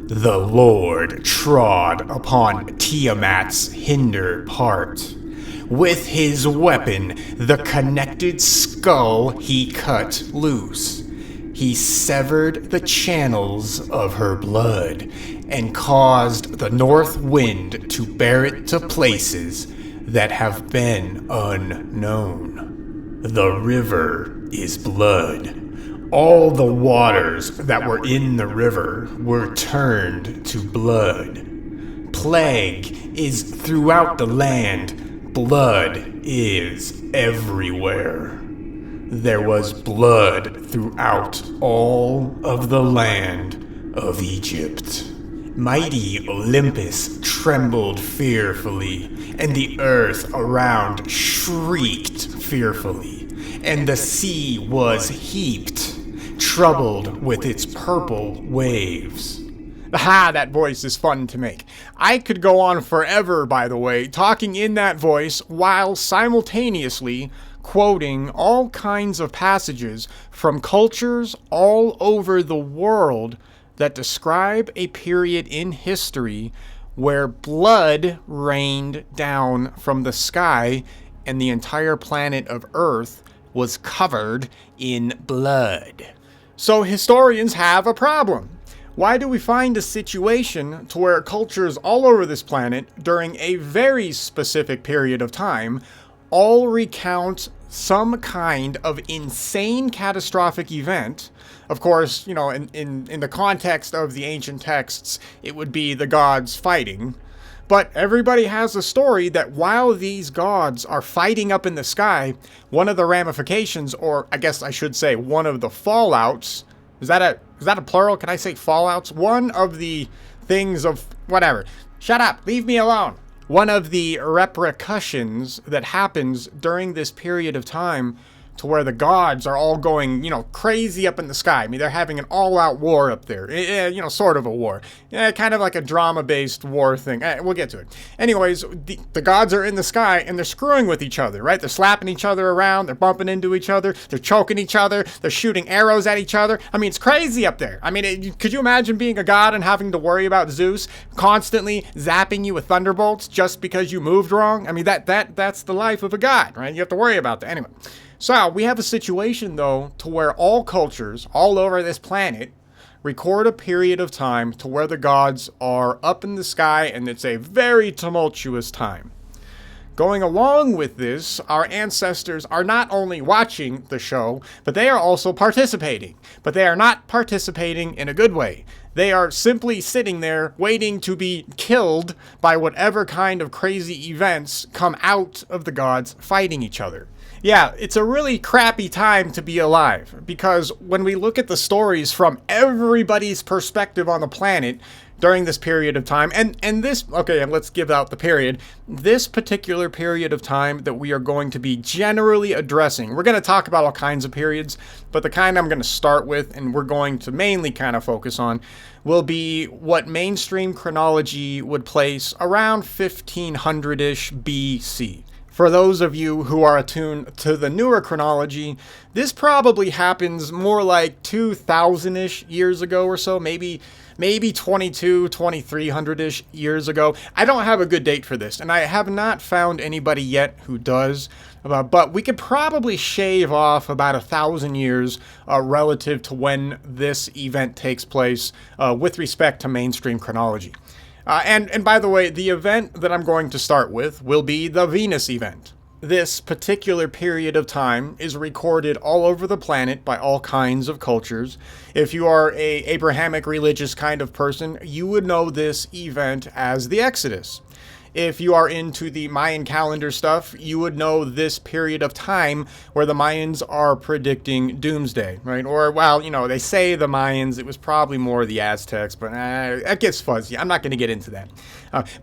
The Lord trod upon Tiamat's hinder part. With his weapon, the connected skull he cut loose. He severed the channels of her blood and caused the north wind to bear it to places that have been unknown. The river is blood. All the waters that were in the river were turned to blood. Plague is throughout the land. Blood is everywhere. There was blood throughout all of the land of Egypt. Mighty Olympus trembled fearfully, and the earth around shrieked fearfully, and the sea was heaped, troubled with its purple waves. Ha, that voice is fun to make. I could go on forever, by the way, talking in that voice while simultaneously quoting all kinds of passages from cultures all over the world that describe a period in history where blood rained down from the sky and the entire planet of Earth was covered in blood. So historians have a problem. Why do we find a situation to where cultures all over this planet during a very specific period of time all recount some kind of insane catastrophic event? Of course, you know, in the context of the ancient texts, it would be the gods fighting. But everybody has a story that while these gods are fighting up in the sky, one of the ramifications, or I guess I should say one of the fallouts, is that a plural? Can I say fallouts? One of the things of, whatever. Shut up, leave me alone. One of the repercussions that happens during this period of time to where the gods are all going, you know, crazy up in the sky. I mean, they're having an all-out war up there. You know, sort of a war. Kind of like a drama-based war thing. We'll get to it. Anyways, the gods are in the sky, and they're screwing with each other, right? They're slapping each other around. They're bumping into each other. They're choking each other. They're shooting arrows at each other. I mean, it's crazy up there. I mean, could you imagine being a god and having to worry about Zeus constantly zapping you with thunderbolts just because you moved wrong? I mean, that's the life of a god, right? You have to worry about that. Anyway. So, we have a situation, though, to where all cultures, all over this planet, record a period of time to where the gods are up in the sky, and it's a very tumultuous time. Going along with this, our ancestors are not only watching the show, but they are also participating. But they are not participating in a good way. They are simply sitting there waiting to be killed by whatever kind of crazy events come out of the gods fighting each other. Yeah, it's a really crappy time to be alive, because when we look at the stories from everybody's perspective on the planet during this period of time, and let's give out the period. This particular period of time that we are going to be generally addressing, we're going to talk about all kinds of periods, but the kind I'm going to start with, and we're going to mainly kind of focus on, will be what mainstream chronology would place around 1500-ish BC. For those of you who are attuned to the newer chronology, this probably happens more like 2000-ish years ago or so, maybe 2300-ish years ago. I don't have a good date for this, and I have not found anybody yet who does, but we could probably shave off about 1,000 years relative to when this event takes place with respect to mainstream chronology. And by the way, the event that I'm going to start with will be the Venus event. This particular period of time is recorded all over the planet by all kinds of cultures. If you are a Abrahamic religious kind of person, you would know this event as the Exodus. If you are into the Mayan calendar stuff, you would know this period of time where the Mayans are predicting doomsday, right? Or, well, you know, they say the Mayans, it was probably more the Aztecs, but that gets fuzzy. I'm not going to get into that.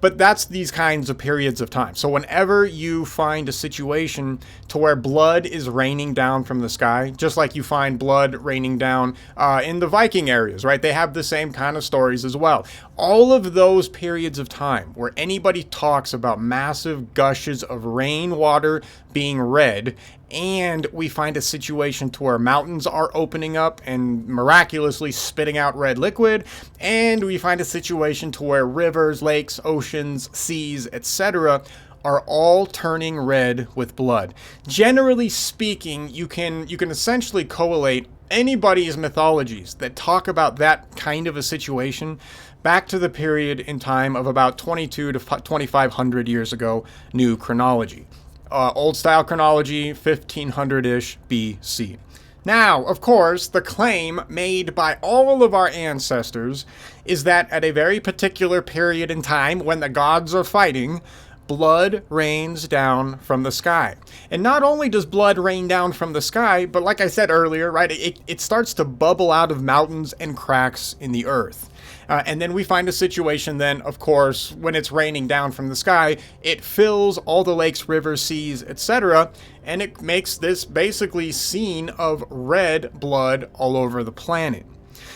But that's these kinds of periods of time. So whenever you find a situation to where blood is raining down from the sky, just like you find blood raining down in the Viking areas, right? They have the same kind of stories as well. All of those periods of time where anybody talks about massive gushes of rainwater being red, and we find a situation to where mountains are opening up and miraculously spitting out red liquid, and we find a situation to where rivers, lakes, oceans, seas, etc. are all turning red with blood. Generally speaking, you can essentially correlate anybody's mythologies that talk about that kind of a situation back to the period in time of about 22 to 2500 years ago, new chronology. Old style chronology, 1500-ish BC. Now, of course, the claim made by all of our ancestors is that at a very particular period in time when the gods are fighting, blood rains down from the sky. And not only does blood rain down from the sky, but like I said earlier, right, it starts to bubble out of mountains and cracks in the earth. And then we find a situation then, of course, when it's raining down from the sky, it fills all the lakes, rivers, seas, etc., and it makes this basically scene of red blood all over the planet.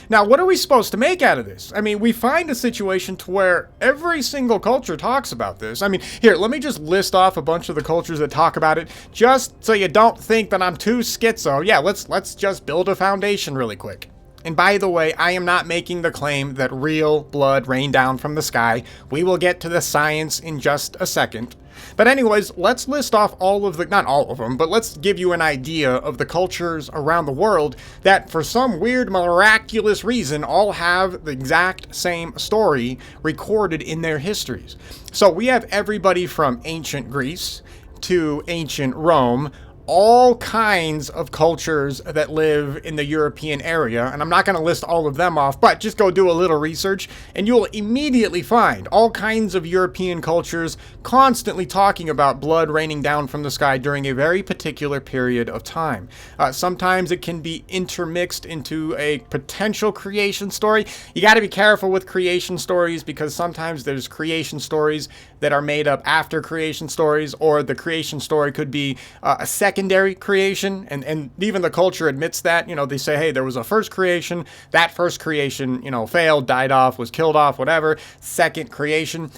Now, what are we supposed to make out of this? I mean, we find a situation to where every single culture talks about this. I mean, here, let me just list off a bunch of the cultures that talk about it, just so you don't think that I'm too schizo. Yeah, let's just build a foundation really quick. And by the way, I am not making the claim that real blood rained down from the sky. We will get to the science in just a second. But anyways, let's list off all of the, not all of them, but let's give you an idea of the cultures around the world that for some weird miraculous reason all have the exact same story recorded in their histories. So we have everybody from ancient Greece to ancient Rome, all kinds of cultures that live in the European area, and I'm not going to list all of them off, but just go do a little research and you'll immediately find all kinds of European cultures constantly talking about blood raining down from the sky during a very particular period of time. Sometimes it can be intermixed into a potential creation story. You got to be careful with creation stories because sometimes there's creation stories that are made up after creation stories, or the creation story could be a secondary creation, and even the culture admits that. You know, they say, hey, there was a first creation, that first creation, you know, failed, died off, was killed off, whatever, second creation.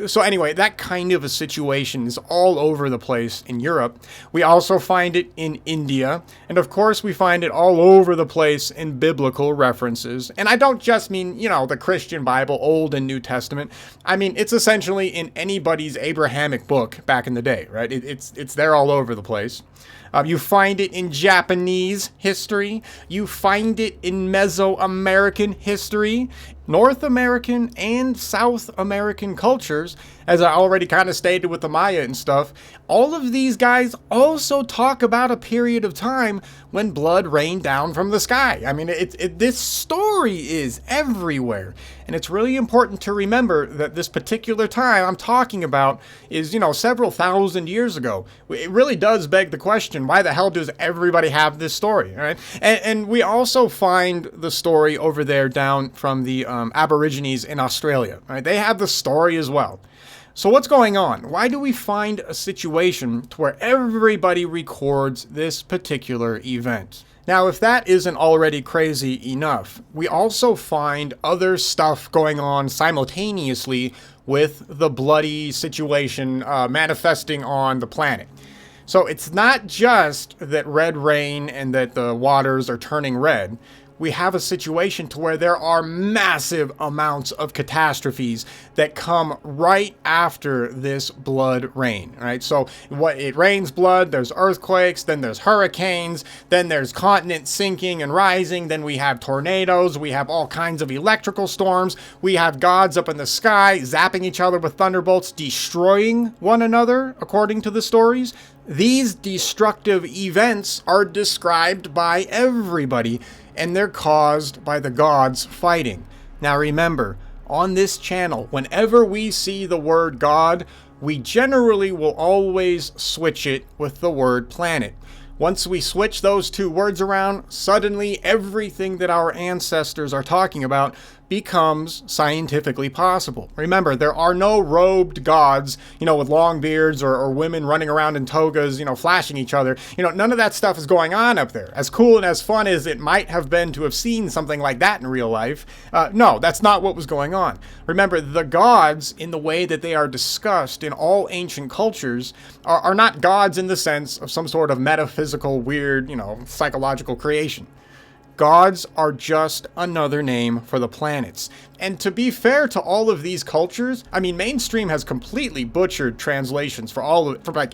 So anyway, that kind of a situation is all over the place in Europe. We also find it in India, and of course we find it all over the place in biblical references. And I don't just mean, you know, the Christian Bible, Old and New Testament. I mean, it's essentially in anybody's Abrahamic book back in the day, right? It's there all over the place. You find it in Japanese history. You find it in Mesoamerican history, North American and South American cultures, as I already kind of stated with the Maya and stuff. All of these guys also talk about a period of time when blood rained down from the sky. I mean, this story is everywhere. And it's really important to remember that this particular time I'm talking about is, you know, several thousand years ago. It really does beg the question, why the hell does everybody have this story, right? And we also find the story over there down from the Aborigines in Australia, right? They have the story as well. So what's going on? Why do we find a situation to where everybody records this particular event? Now, if that isn't already crazy enough, we also find other stuff going on simultaneously with the bloody situation manifesting on the planet. So it's not just that red rain and that the waters are turning red. We have a situation to where there are massive amounts of catastrophes that come right after this blood rain, right? So it rains blood, there's earthquakes, then there's hurricanes, then there's continents sinking and rising, then we have tornadoes, we have all kinds of electrical storms, we have gods up in the sky zapping each other with thunderbolts, destroying one another, according to the stories. These destructive events are described by everybody, and they're caused by the gods fighting. Now remember, on this channel, whenever we see the word God, we generally will always switch it with the word planet. Once we switch those two words around, suddenly everything that our ancestors are talking about becomes scientifically possible. Remember, there are no robed gods, with long beards or women running around in togas, flashing each other. None of that stuff is going on up there. As cool and as fun as it might have been to have seen something like that in real life, no, that's not what was going on. Remember, the gods, in the way that they are discussed in all ancient cultures, are not gods in the sense of some sort of metaphysical, weird, psychological creation. Gods are just another name for the planets. And to be fair to all of these cultures, mainstream has completely butchered translations for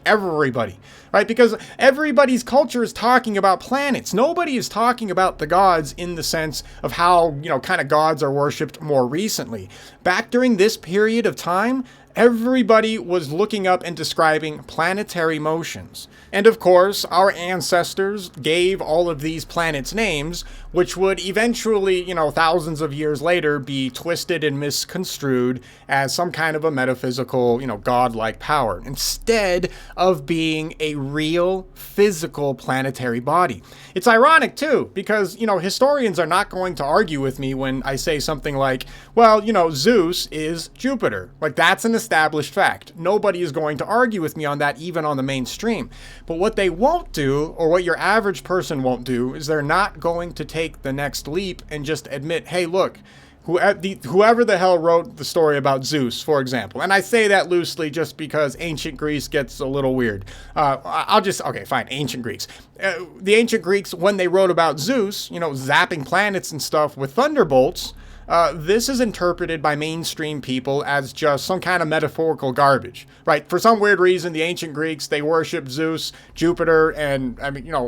everybody, right? Because everybody's culture is talking about planets. Nobody is talking about the gods in the sense of how, kind of gods are worshipped more recently. Back during this period of time, everybody was looking up and describing planetary motions. And of course, our ancestors gave all of these planets names, which would eventually, thousands of years later, be twisted and misconstrued as some kind of a metaphysical, godlike power, instead of being a real physical planetary body. It's ironic, too, because, historians are not going to argue with me when I say something like, well, Zeus is Jupiter. Like, that's an established fact. Nobody is going to argue with me on that, even on the mainstream. But what they won't do, or what your average person won't do, is they're not going to take the next leap and just admit, hey, look, whoever the hell wrote the story about Zeus, for example, and I say that loosely just because ancient Greece gets a little weird. Okay, fine, ancient Greeks. The ancient Greeks, when they wrote about Zeus, zapping planets and stuff with thunderbolts, this is interpreted by mainstream people as just some kind of metaphorical garbage, right? For some weird reason, the ancient Greeks, they worship Zeus, Jupiter, and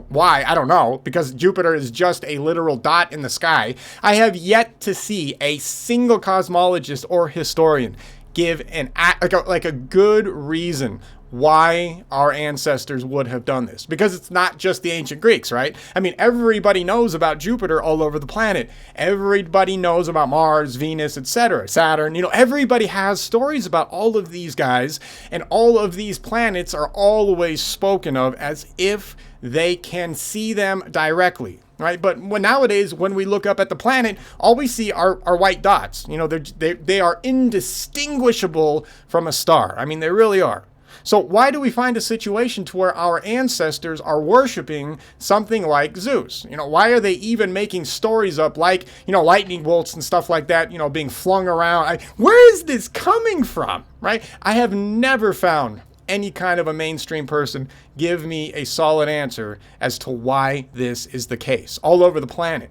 why? I don't know, because Jupiter is just a literal dot in the sky. I have yet to see a single cosmologist or historian give a good reason why our ancestors would have done this. Because it's not just the ancient Greeks, right? Everybody knows about Jupiter all over the planet. Everybody knows about Mars, Venus, etc., Saturn. Everybody has stories about all of these guys, and all of these planets are always spoken of as if they can see them directly. Right, but nowadays, when we look up at the planet, all we see are white dots. They are indistinguishable from a star. They really are. So why do we find a situation to where our ancestors are worshiping something like Zeus? Why are they even making stories up like, lightning bolts and stuff like that, being flung around? Where is this coming from, right? I have never found any kind of a mainstream person give me a solid answer as to why this is the case all over the planet.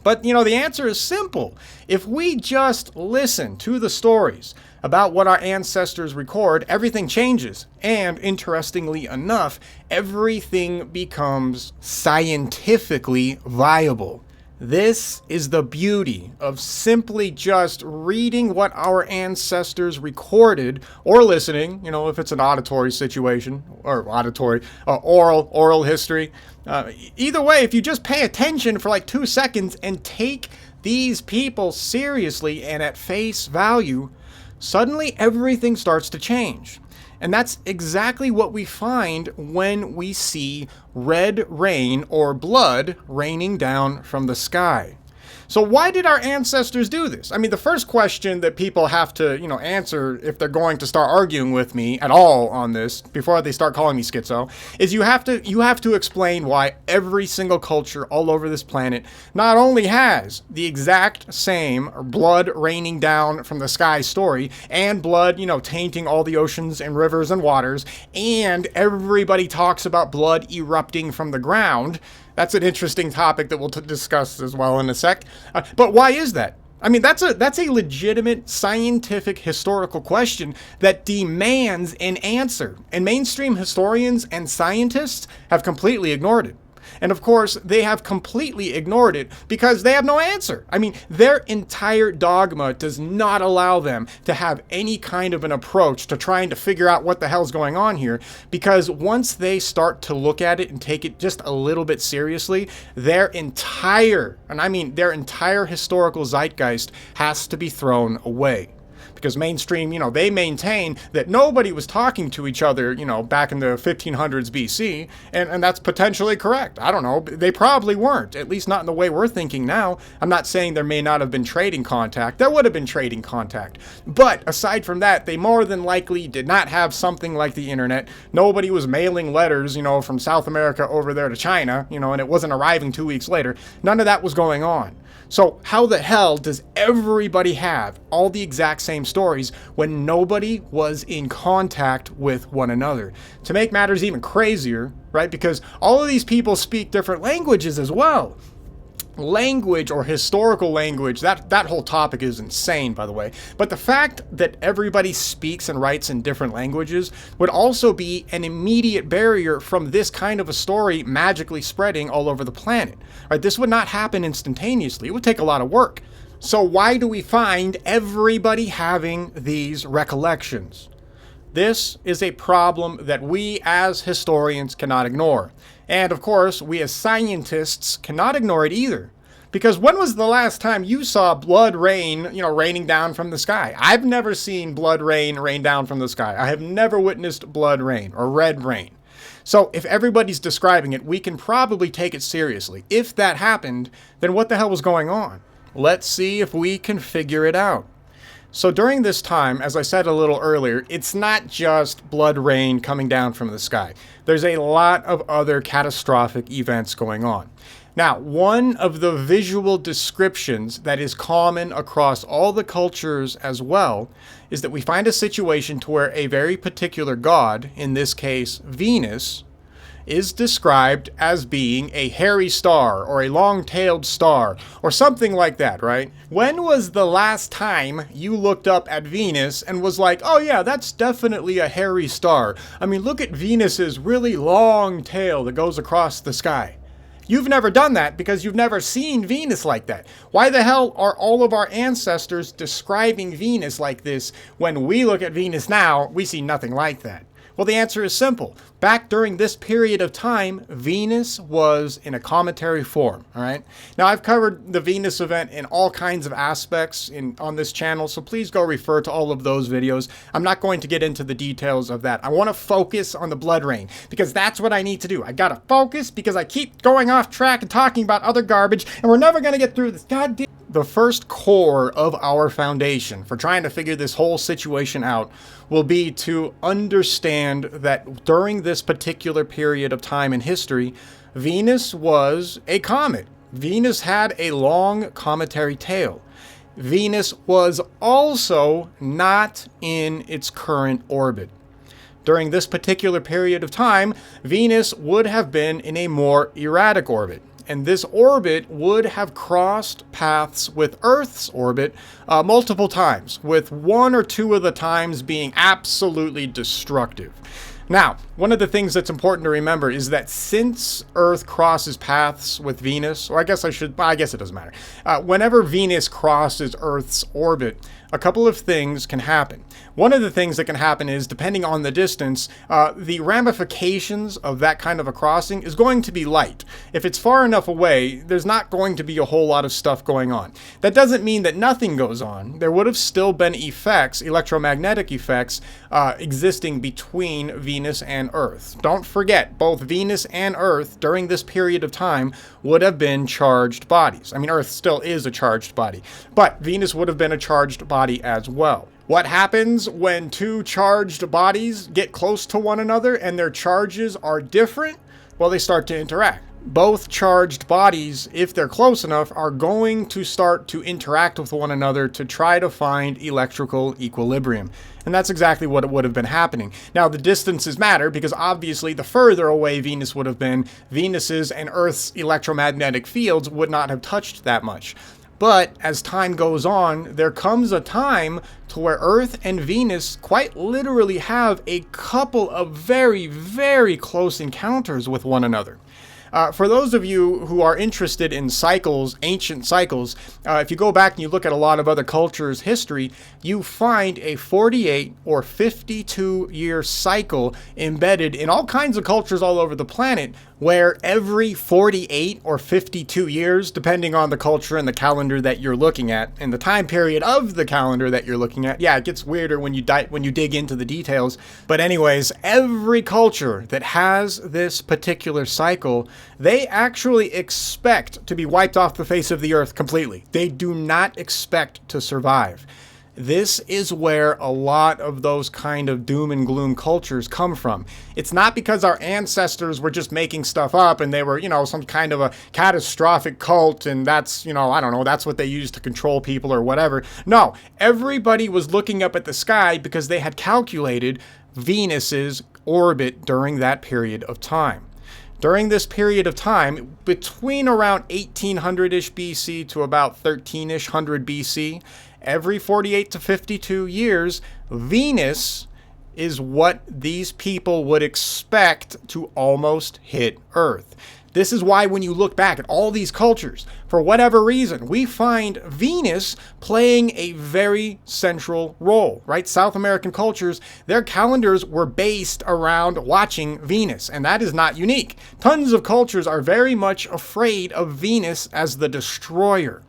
But, the answer is simple. If we just listen to the stories about what our ancestors record, everything changes. And interestingly enough, everything becomes scientifically viable. This is the beauty of simply just reading what our ancestors recorded, or listening, if it's an auditory situation, or oral history. Either way, if you just pay attention for 2 seconds and take these people seriously and at face value, suddenly everything starts to change. And that's exactly what we find when we see red rain or blood raining down from the sky. So why did our ancestors do this? The first question that people have to, answer if they're going to start arguing with me at all on this, before they start calling me schizo, is you have to explain why every single culture all over this planet not only has the exact same blood raining down from the sky story, and blood, tainting all the oceans and rivers and waters, and everybody talks about blood erupting from the ground. That's an interesting topic that we'll discuss as well in a sec. But why is that? That's a legitimate scientific historical question that demands an answer. And mainstream historians and scientists have completely ignored it. And of course, they have completely ignored it because they have no answer. Their entire dogma does not allow them to have any kind of an approach to trying to figure out what the hell's going on here, because once they start to look at it and take it just a little bit seriously, their entire historical zeitgeist has to be thrown away. because mainstream, they maintain that nobody was talking to each other, back in the 1500s BC, and that's potentially correct. I don't know. They probably weren't, at least not in the way we're thinking now. I'm not saying there may not have been trading contact. There would have been trading contact. But aside from that, they more than likely did not have something like the internet. Nobody was mailing letters, from South America over there to China, and it wasn't arriving 2 weeks later. None of that was going on. So how the hell does everybody have all the exact same stories when nobody was in contact with one another? To make matters even crazier, right? Because all of these people speak different languages as well. Language, or historical language, that whole topic is insane, by the way. But the fact that everybody speaks and writes in different languages would also be an immediate barrier from this kind of a story magically spreading all over the planet. Right? This would not happen instantaneously. It would take a lot of work. So why do we find everybody having these recollections? This is a problem that we as historians cannot ignore. And of course, we as scientists cannot ignore it either. Because when was the last time you saw blood rain, raining down from the sky? I've never seen blood rain down from the sky. I have never witnessed blood rain or red rain. So if everybody's describing it, we can probably take it seriously. If that happened, then what the hell was going on? Let's see if we can figure it out. So during this time, as I said a little earlier, it's not just blood rain coming down from the sky. There's a lot of other catastrophic events going on. Now, one of the visual descriptions that is common across all the cultures as well is that we find a situation to where a very particular god, in this case Venus, is described as being a hairy star or a long-tailed star or something like that, right? When was the last time you looked up at Venus and was like, oh yeah, that's definitely a hairy star. I mean, look at Venus's really long tail that goes across the sky. You've never done that because you've never seen Venus like that. Why the hell are all of our ancestors describing Venus like this when we look at Venus now, we see nothing like that? Well, the answer is simple. Back during this period of time, Venus was in a cometary form, all right? Now, I've covered the Venus event in all kinds of aspects on this channel, so please go refer to all of those videos. I'm not going to get into the details of that. I want to focus on the blood rain, because that's what I need to do. I got to focus because I keep going off track and talking about other garbage, and we're never going to get through this goddamn... The first core of our foundation for trying to figure this whole situation out will be to understand that during this particular period of time in history, Venus was a comet. Venus had a long cometary tail. Venus was also not in its current orbit. During this particular period of time, Venus would have been in a more erratic orbit. And this orbit would have crossed paths with Earth's orbit multiple times, with one or two of the times being absolutely destructive. Now, one of the things that's important to remember is that since Earth crosses paths with Venus, or I guess it doesn't matter. Whenever Venus crosses Earth's orbit, a couple of things can happen. One of the things that can happen is, depending on the distance, the ramifications of that kind of a crossing is going to be light. If it's far enough away, there's not going to be a whole lot of stuff going on. That doesn't mean that nothing goes on. There would have still been effects, electromagnetic effects, existing between Venus and Earth. Don't forget, both Venus and Earth, during this period of time, would have been charged bodies. I mean, Earth still is a charged body, but Venus would have been a charged body as well. What happens when two charged bodies get close to one another and their charges are different? Well, they start to interact. Both charged bodies, if they're close enough, are going to start to interact with one another to try to find electrical equilibrium. And that's exactly what would have been happening. Now, the distances matter because obviously the further away Venus would have been, Venus's and Earth's electromagnetic fields would not have touched that much. But as time goes on, there comes a time to where Earth and Venus quite literally have a couple of very, very close encounters with one another. For those of you who are interested in cycles, ancient cycles, if you go back and you look at a lot of other cultures' history, you find a 48 or 52-year cycle embedded in all kinds of cultures all over the planet, where every 48 or 52 years, depending on the culture and the calendar that you're looking at, and the time period of the calendar that you're looking at, yeah, it gets weirder when you dig into the details. But anyways, every culture that has this particular cycle, they actually expect to be wiped off the face of the earth completely. They do not expect to survive. This is where a lot of those kind of doom and gloom cultures come from. It's not because our ancestors were just making stuff up and they were, some kind of a catastrophic cult and that's, that's what they used to control people or whatever. No, everybody was looking up at the sky because they had calculated Venus's orbit during that period of time. During this period of time, between around 1800-ish BC to about 13-ish hundred BC, every 48 to 52 years, Venus is what these people would expect to almost hit Earth. This is why when you look back at all these cultures, for whatever reason, we find Venus playing a very central role, right? South American cultures, their calendars were based around watching Venus, and that is not unique. Tons of cultures are very much afraid of Venus as the destroyer.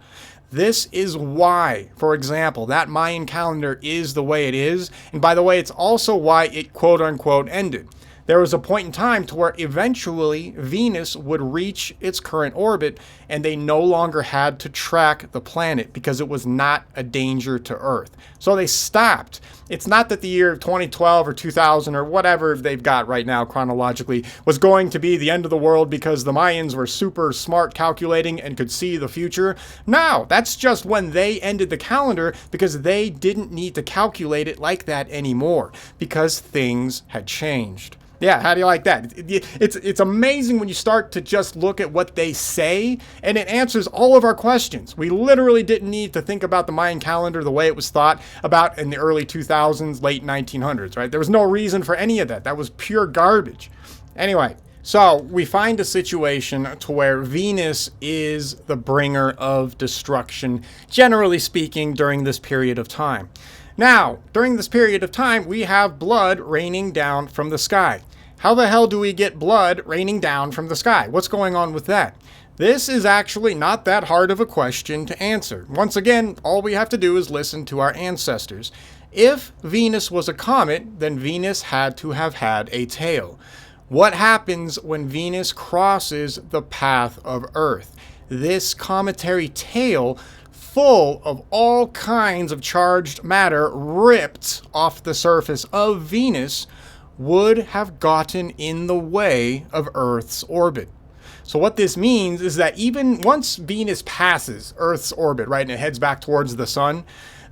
This is why, for example, that Mayan calendar is the way it is. And by the way, it's also why it quote unquote ended. There was a point in time to where eventually Venus would reach its current orbit and they no longer had to track the planet because it was not a danger to Earth. So they stopped. It's not that the year 2012 or 2000 or whatever they've got right now chronologically was going to be the end of the world because the Mayans were super smart calculating and could see the future. No, that's just when they ended the calendar because they didn't need to calculate it like that anymore because things had changed. Yeah, how do you like that? It's amazing when you start to just look at what they say, and it answers all of our questions. We literally didn't need to think about the Mayan calendar the way it was thought about in the early 2000s, late 1900s, right? There was no reason for any of that. That was pure garbage. Anyway, so we find a situation to where Venus is the bringer of destruction, generally speaking, during this period of time. Now, during this period of time, we have blood raining down from the sky. How the hell do we get blood raining down from the sky? What's going on with that? This is actually not that hard of a question to answer. Once again, all we have to do is listen to our ancestors. If Venus was a comet, then Venus had to have had a tail. What happens when Venus crosses the path of Earth? This cometary tail, full of all kinds of charged matter ripped off the surface of Venus, would have gotten in the way of Earth's orbit. So what this means is that even once Venus passes Earth's orbit, right, and it heads back towards the sun,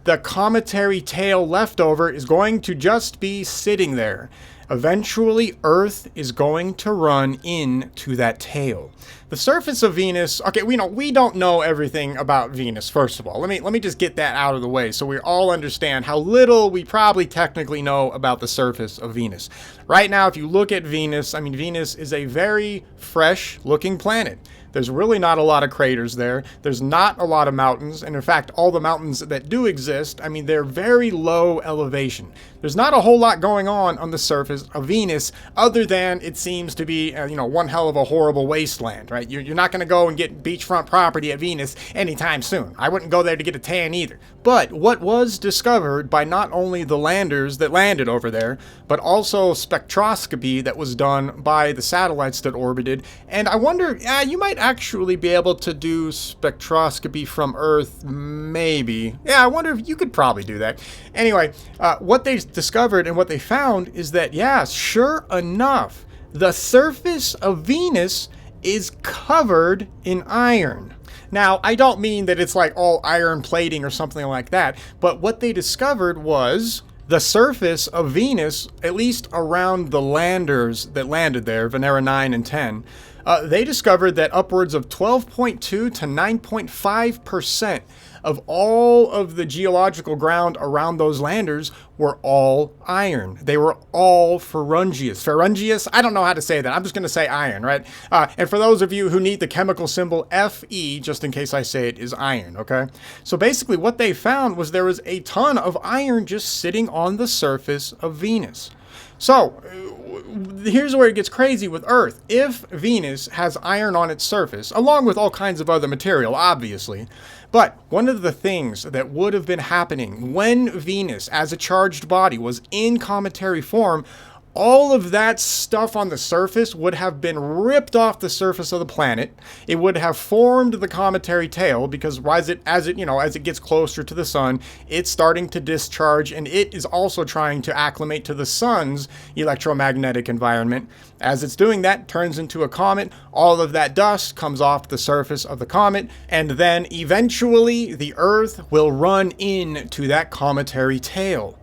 the cometary tail left over is going to just be sitting there. Eventually, Earth is going to run into that tail. The surface of Venus, okay, we don't know everything about Venus, first of all. Let me just get that out of the way so we all understand how little we probably technically know about the surface of Venus. Right now, if you look at Venus, Venus is a very fresh-looking planet. There's really not a lot of craters there. There's not a lot of mountains. And in fact, all the mountains that do exist, they're very low elevation. There's not a whole lot going on the surface of Venus other than it seems to be, one hell of a horrible wasteland, right? You're not going to go and get beachfront property at Venus anytime soon. I wouldn't go there to get a tan either. But what was discovered by not only the landers that landed over there, but also spectroscopy that was done by the satellites that orbited. And I wonder, you might actually be able to do spectroscopy from Earth, maybe. Yeah, I wonder if you could probably do that. Anyway, what they discovered and what they found is that, yeah, sure enough, the surface of Venus is covered in iron. Now, I don't mean that it's like all iron plating or something like that, but what they discovered was the surface of Venus, at least around the landers that landed there, Venera 9 and 10, They discovered that upwards of 12.2 to 9.5% of all of the geological ground around those landers were all iron. They were all ferruginous. Ferruginous? I don't know how to say that. I'm just going to say iron, right? And for those of you who need the chemical symbol Fe, just in case I say it, is iron, okay? So basically what they found was there was a ton of iron just sitting on the surface of Venus. So, here's where it gets crazy with Earth. If Venus has iron on its surface, along with all kinds of other material, obviously, but one of the things that would have been happening when Venus, as a charged body, was in cometary form, all of that stuff on the surface would have been ripped off the surface of the planet. It would have formed the cometary tail because as it gets closer to the sun, it's starting to discharge, and it is also trying to acclimate to the sun's electromagnetic environment. As it's doing that, it turns into a comet. All of that dust comes off the surface of the comet, and then eventually the Earth will run into that cometary tail.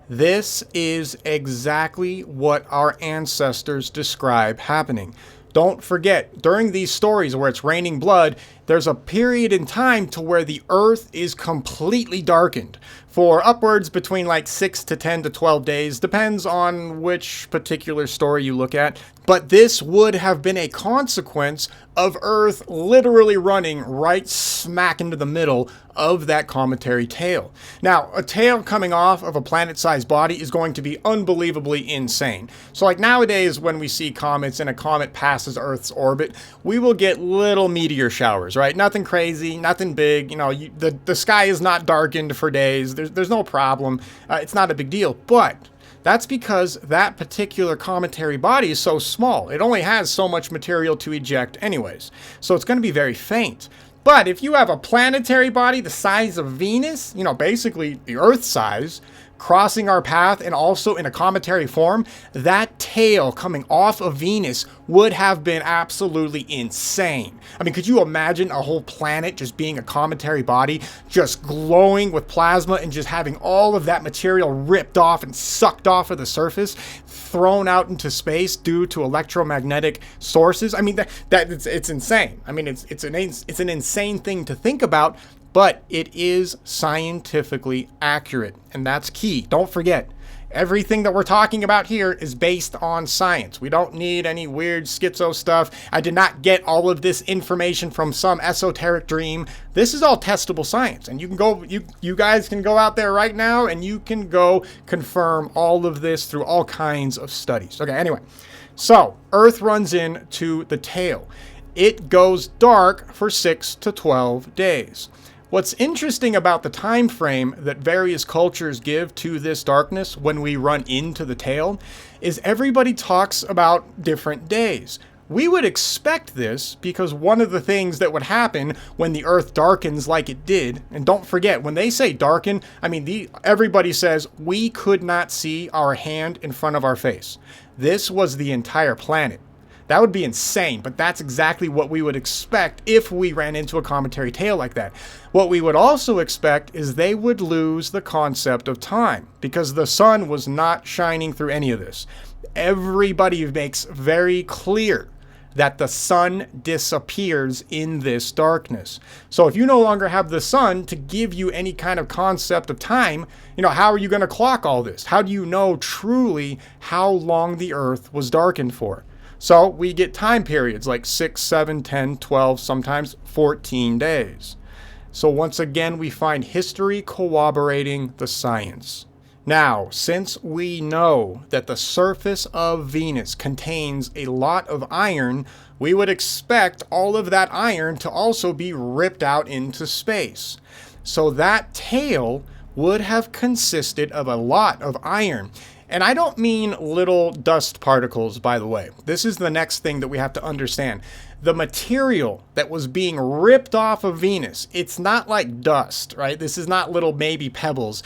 This is exactly what our ancestors describe happening. Don't forget, during these stories where it's raining blood, there's a period in time to where the Earth is completely darkened for upwards between like 6 to 10 to 12 days, depends on which particular story you look at. But this would have been a consequence of Earth literally running right smack into the middle of that cometary tail. Now, a tail coming off of a planet-sized body is going to be unbelievably insane. So like nowadays when we see comets and a comet passes Earth's orbit, we will get little meteor showers, right? Nothing crazy, nothing big. The sky is not darkened for days. There's no problem. It's not a big deal. But that's because that particular cometary body is so small. It only has so much material to eject anyways. So it's going to be very faint. But if you have a planetary body the size of Venus, basically the Earth size, crossing our path and also in a cometary form, that tail coming off of Venus would have been absolutely insane. I mean, could you imagine a whole planet just being a cometary body, just glowing with plasma and just having all of that material ripped off and sucked off of the surface, thrown out into space due to electromagnetic sources? I mean, it's insane. I mean, it's an insane thing to think about. But it is scientifically accurate, and that's key. Don't forget, everything that we're talking about here is based on science. We don't need any weird schizo stuff. I did not get all of this information from some esoteric dream. This is all testable science, and you guys can go out there right now and you can go confirm all of this through all kinds of studies. Okay, anyway, so Earth runs into the tail. It goes dark for 6 to 12 days. What's interesting about the time frame that various cultures give to this darkness when we run into the tail is everybody talks about different days. We would expect this because one of the things that would happen when the Earth darkens like it did, and don't forget, when they say darken, I mean, everybody says we could not see our hand in front of our face. This was the entire planet. That would be insane, but that's exactly what we would expect if we ran into a cometary tail like that. What we would also expect is they would lose the concept of time because the sun was not shining through any of this. Everybody makes very clear that the sun disappears in this darkness. So if you no longer have the sun to give you any kind of concept of time, how are you going to clock all this? How do you know truly how long the Earth was darkened for? So we get time periods like 6, 7, 10, 12, sometimes 14 days. So once again, we find history corroborating the science. Now, since we know that the surface of Venus contains a lot of iron, we would expect all of that iron to also be ripped out into space. So that tail would have consisted of a lot of iron. And I don't mean little dust particles, by the way. This is the next thing that we have to understand. The material that was being ripped off of Venus, it's not like dust, right? This is not little maybe pebbles.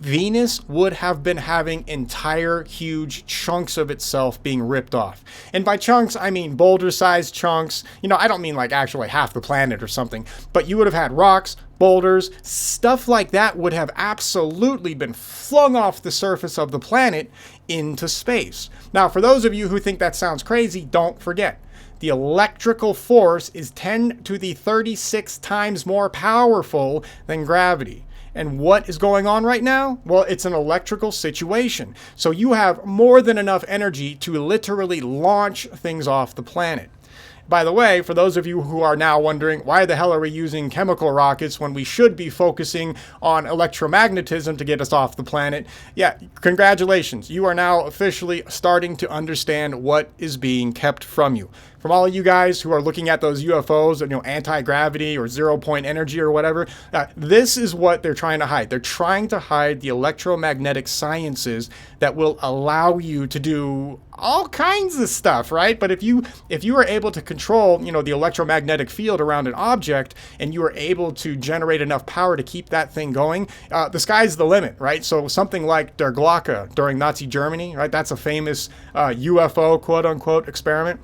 Venus would have been having entire huge chunks of itself being ripped off. And by chunks, I mean boulder-sized chunks. I don't mean like actually half the planet or something, but you would have had rocks, boulders, stuff like that would have absolutely been flung off the surface of the planet into space. Now, for those of you who think that sounds crazy, don't forget. the electrical force is 10 to the 36 times more powerful than gravity. And what is going on right now? Well, it's an electrical situation. So you have more than enough energy to literally launch things off the planet. By the way, for those of you who are now wondering, why the hell are we using chemical rockets when we should be focusing on electromagnetism to get us off the planet? Yeah, congratulations. You are now officially starting to understand what is being kept from you. From all of you guys who are looking at those UFOs, anti-gravity or zero-point energy or whatever, this is what they're trying to hide. They're trying to hide the electromagnetic sciences that will allow you to do all kinds of stuff, right? But if you are able to control, the electromagnetic field around an object, and you are able to generate enough power to keep that thing going, the sky's the limit, right? So something like Der Glocke during Nazi Germany, right? That's a famous UFO quote-unquote experiment.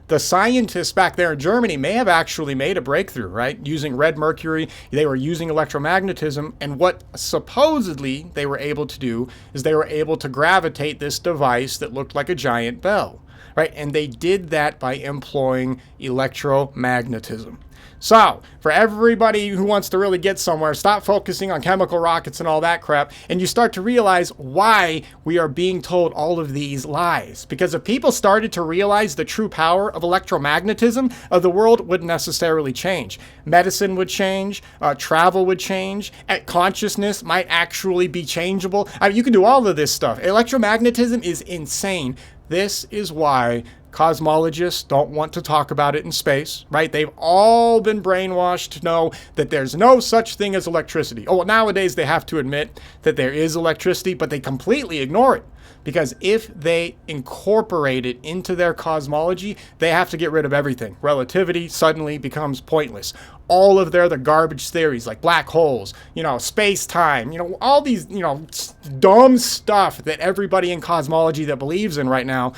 The scientists back there in Germany may have actually made a breakthrough, right? Using red mercury, they were using electromagnetism, and what supposedly they were able to do is they were able to gravitate this device that looked like a giant bell, right? And they did that by employing electromagnetism. So, for everybody who wants to really get somewhere, stop focusing on chemical rockets and all that crap, and you start to realize why we are being told all of these lies. Because if people started to realize the true power of electromagnetism, the world wouldn't necessarily change. Medicine would change, travel would change, consciousness might actually be changeable. I mean, you can do all of this stuff. Electromagnetism is insane. This is why cosmologists don't want to talk about it in space, right? They've all been brainwashed to know that there's no such thing as electricity. Oh, well, nowadays they have to admit that there is electricity, but they completely ignore it. Because if they incorporate it into their cosmology, they have to get rid of everything. Relativity suddenly becomes pointless. All of the garbage theories like black holes, space-time, all these, dumb stuff that everybody in cosmology that believes in right now,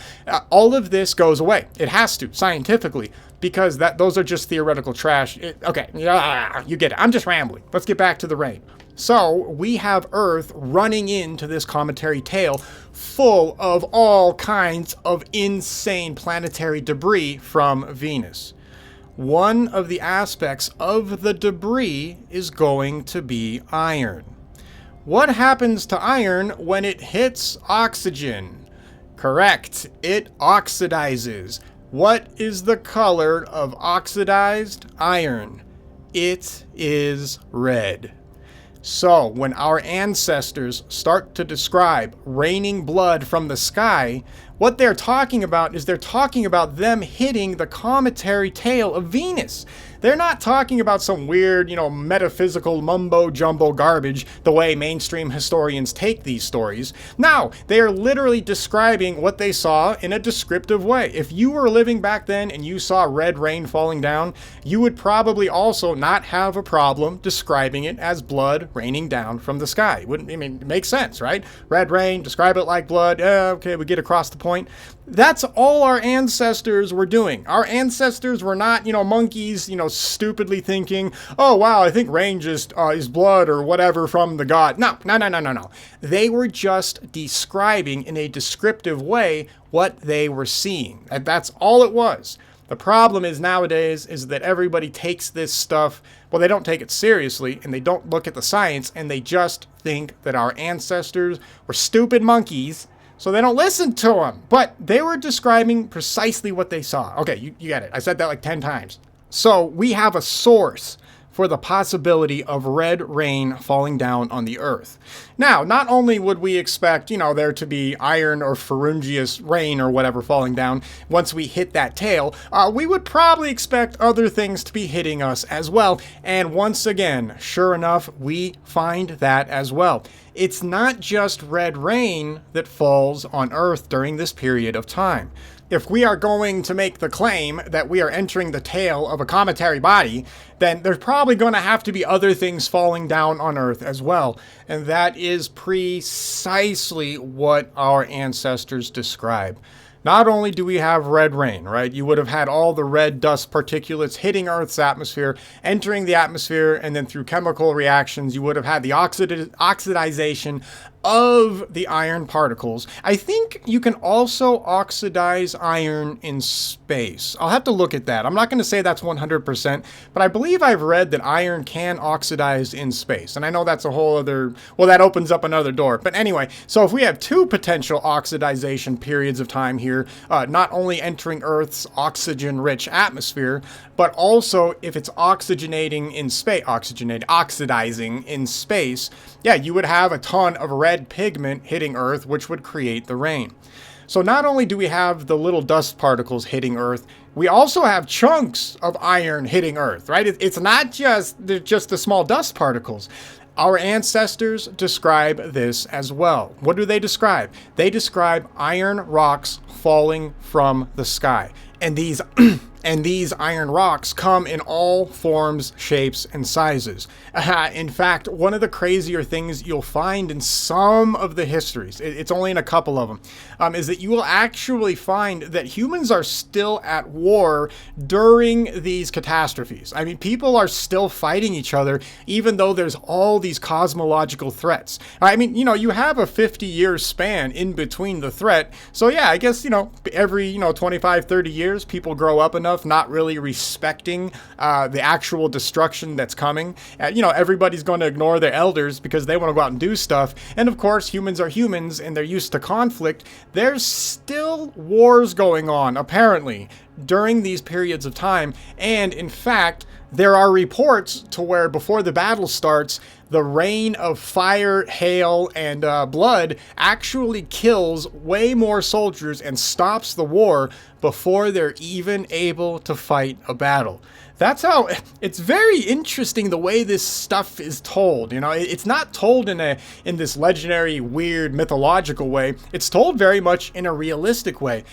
all of this goes away. It has to, scientifically, because those are just theoretical trash. Okay, you get it. I'm just rambling. Let's get back to the rain. So we have Earth running into this cometary tail full of all kinds of insane planetary debris from Venus. One of the aspects of the debris is going to be iron. What happens to iron when it hits oxygen? Correct, it oxidizes. What is the color of oxidized iron? It is red. So, when our ancestors start to describe raining blood from the sky, what they're talking about is they're talking about them hitting the cometary tail of Venus. They're not talking about some weird, metaphysical mumbo-jumbo garbage the way mainstream historians take these stories. No, they are literally describing what they saw in a descriptive way. If you were living back then and you saw red rain falling down, you would probably also not have a problem describing it as blood raining down from the sky. It makes sense, right? Red rain, describe it like blood. Okay, we get across the point. That's all our ancestors were doing. Our ancestors were not, monkeys, stupidly thinking, oh, wow, I think rain just is blood or whatever from the god. No. They were just describing in a descriptive way what they were seeing. And that's all it was. The problem is nowadays is that everybody takes this stuff, well, they don't take it seriously, and they don't look at the science, and they just think that our ancestors were stupid monkeys, so they don't listen to them. But they were describing precisely what they saw. Okay, you get it. I said that like 10 times. So we have a source for the possibility of red rain falling down on the Earth. Now, not only would we expect, there to be iron or ferruginous rain or whatever falling down once we hit that tail, we would probably expect other things to be hitting us as well. And once again, sure enough, we find that as well. It's not just red rain that falls on Earth during this period of time. If we are going to make the claim that we are entering the tail of a cometary body, then there's probably going to have to be other things falling down on Earth as well. And that is precisely what our ancestors describe. not only do we have red rain, right? You would have had all the red dust particulates hitting Earth's atmosphere, entering the atmosphere, and then through chemical reactions, you would have had the oxidization of the iron particles. I think you can also oxidize iron in space. I'll have to look at that. I'm not going to say that's 100%, but I believe I've read that iron can oxidize in space. And I know that's a whole other, well, that opens up another door. But anyway, so if we have two potential oxidization periods of time here, not only entering Earth's oxygen-rich atmosphere, but also if it's oxygenating in space, oxidizing in space, yeah, you would have a ton of red pigment hitting Earth, which would create the rain. So not only do we have the little dust particles hitting Earth, we also have chunks of iron hitting Earth, right? It's not just the small dust particles. Our ancestors describe this as well. What do they describe? They describe iron rocks falling from the sky. And these and these iron rocks come in all forms, shapes, and sizes. In fact, one of the crazier things you'll find in some of the histories, it's only in a couple of them, is that you will actually find that humans are still at war during these catastrophes. I mean, people are still fighting each other, even though there's all these cosmological threats. I mean, you have a 50-year span in between the threat. So yeah, I guess, every, 25, 30 years, people grow up enough not really respecting the actual destruction that's coming. Everybody's going to ignore their elders because they want to go out and do stuff. And of course, humans are humans and they're used to conflict. There's still wars going on, apparently, during these periods of time. And in fact, there are reports to where before the battle starts, the rain of fire, hail, and blood actually kills way more soldiers and stops the war before they're even able to fight a battle. That's how it's very interesting the way this stuff is told. It's not told in this legendary, weird, mythological way. It's told very much in a realistic way.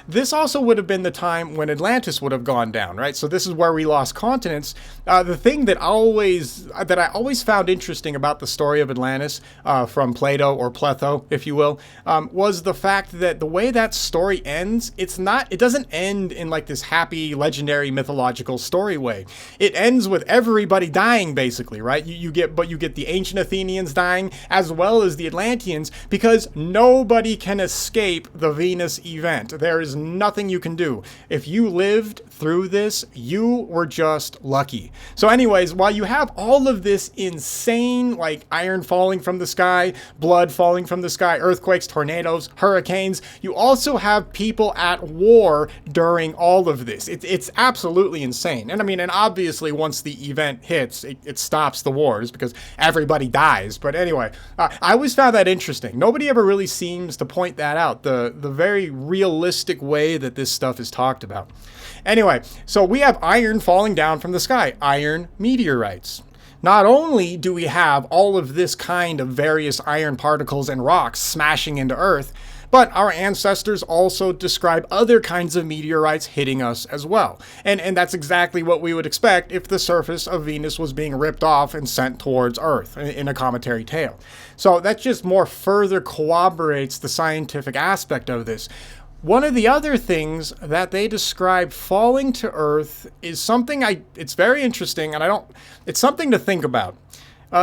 This also would have been the time when Atlantis would have gone down, right? So this is where we lost continents. The thing that I always found interesting about the story of Atlantis, from Plato or Pletho, if you will, was the fact that the way that story ends, it doesn't end in like this happy, legendary, mythological story way. It ends with everybody dying, basically, right? You get the ancient Athenians dying as well as the Atlanteans, because nobody can escape the Venus event. There is nothing you can do. If you lived through this, you were just lucky. So anyways, while you have all of this insane, like iron falling from the sky, blood falling from the sky, earthquakes, tornadoes, hurricanes, you also have people at war during all of this. It's absolutely insane. And obviously once the event hits, it stops the wars because everybody dies. But anyway, I always found that interesting. Nobody ever really seems to point that out, the very realistic way that this stuff is talked about. Anyway, so we have iron falling down from the sky, iron meteorites. Not only do we have all of this kind of various iron particles and rocks smashing into Earth, but our ancestors also describe other kinds of meteorites hitting us as well. And that's exactly what we would expect if the surface of Venus was being ripped off and sent towards Earth in a cometary tail. So that just more further corroborates the scientific aspect of this. One of the other things that they describe falling to Earth is something it's very interesting, and it's something to think about.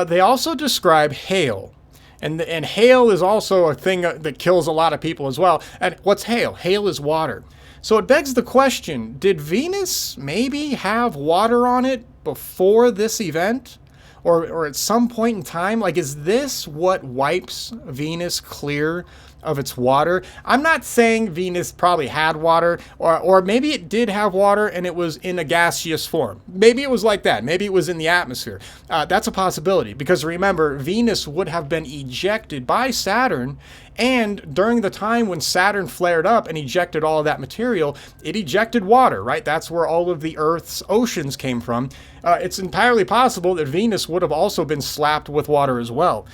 They also describe hail. And hail is also a thing that kills a lot of people as well. And what's hail? Hail is water. So it begs the question, did Venus maybe have water on it before this event? Or at some point in time? Like, is this what wipes Venus clear of its water? I'm not saying Venus probably had water, or maybe it did have water and it was in a gaseous form. Maybe it was like that. Maybe it was in the atmosphere. That's a possibility, because remember, Venus would have been ejected by Saturn, and during the time when Saturn flared up and ejected all of that material, it ejected water, right? That's where all of the Earth's oceans came from. It's entirely possible that Venus would have also been slapped with water as well.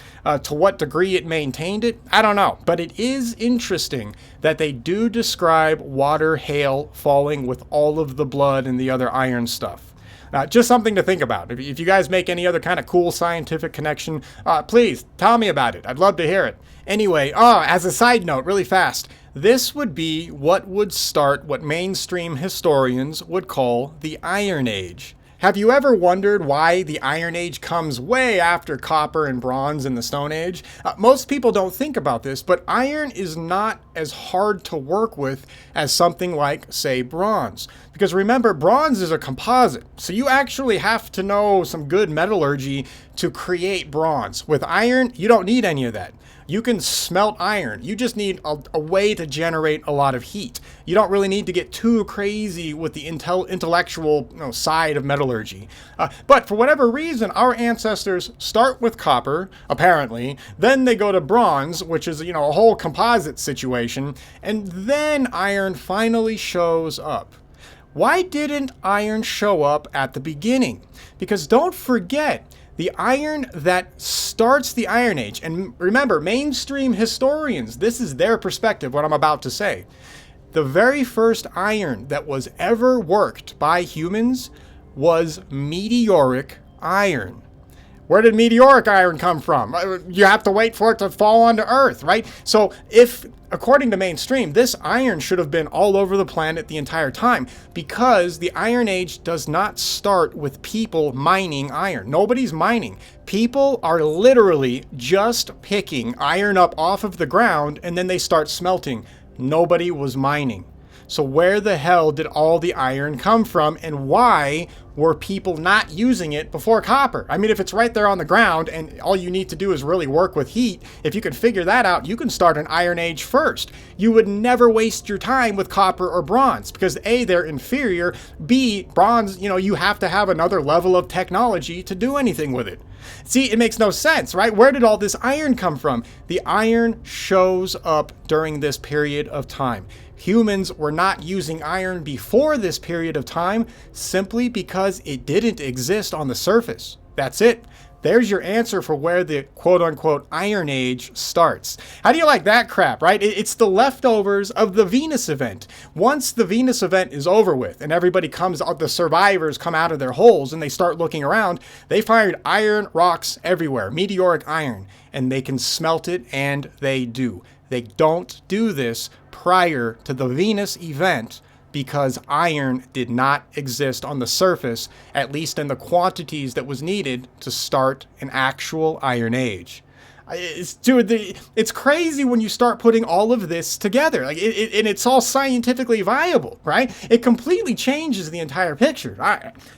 To what degree it maintained it, I don't know. But it is interesting that they do describe water hail falling with all of the blood and the other iron stuff. Just something to think about. If you guys make any other kind of cool scientific connection, please tell me about it. I'd love to hear it. Anyway, as a side note, really fast, this would be what would start what mainstream historians would call the Iron Age. Have you ever wondered why the Iron Age comes way after copper and bronze in the Stone Age? Most people don't think about this, but iron is not as hard to work with as something like, say, bronze. Because remember, bronze is a composite, so you actually have to know some good metallurgy to create bronze. With iron, you don't need any of that. You can smelt iron. You just need a way to generate a lot of heat. You don't really need to get too crazy with the intellectual side of metallurgy. But for whatever reason, our ancestors start with copper, apparently. Then they go to bronze, which is, a whole composite situation. And then iron finally shows up. Why didn't iron show up at the beginning? Because don't forget, the iron that starts the Iron Age, and remember, mainstream historians, this is their perspective, what I'm about to say. The very first iron that was ever worked by humans was meteoric iron. Where did meteoric iron come from? You have to wait for it to fall onto Earth, right? So if, according to mainstream, this iron should have been all over the planet the entire time, because the Iron Age does not start with people mining iron. Nobody's mining. People are literally just picking iron up off of the ground, and then they start smelting. Nobody was mining. So where the hell did all the iron come from, and why were people not using it before copper? I mean, if it's right there on the ground and all you need to do is really work with heat, if you can figure that out, you can start an Iron Age first. You would never waste your time with copper or bronze because A, they're inferior, B, bronze, you have to have another level of technology to do anything with it. See, it makes no sense, right? Where did all this iron come from? The iron shows up during this period of time. Humans were not using iron before this period of time simply because it didn't exist on the surface. That's it. There's your answer for where the quote-unquote Iron Age starts. How do you like that crap, right? It's the leftovers of the Venus event. Once the Venus event is over with and everybody the survivors come out of their holes and they start looking around, they find iron rocks everywhere, meteoric iron, and they can smelt it, and they do. They don't do this prior to the Venus event because iron did not exist on the surface, at least in the quantities that was needed to start an actual Iron Age. It's crazy when you start putting all of this together. And it's all scientifically viable, right? It completely changes the entire picture.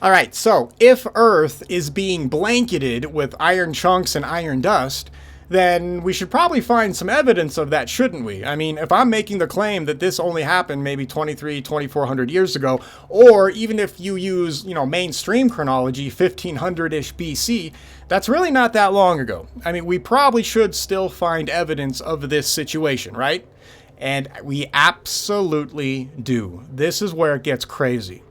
All right, so if Earth is being blanketed with iron chunks and iron dust, then we should probably find some evidence of that, shouldn't we? I mean, if I'm making the claim that this only happened maybe 2,400 years ago, or even if you use, mainstream chronology, 1500-ish BC, that's really not that long ago. I mean, we probably should still find evidence of this situation, right? And we absolutely do. This is where it gets crazy.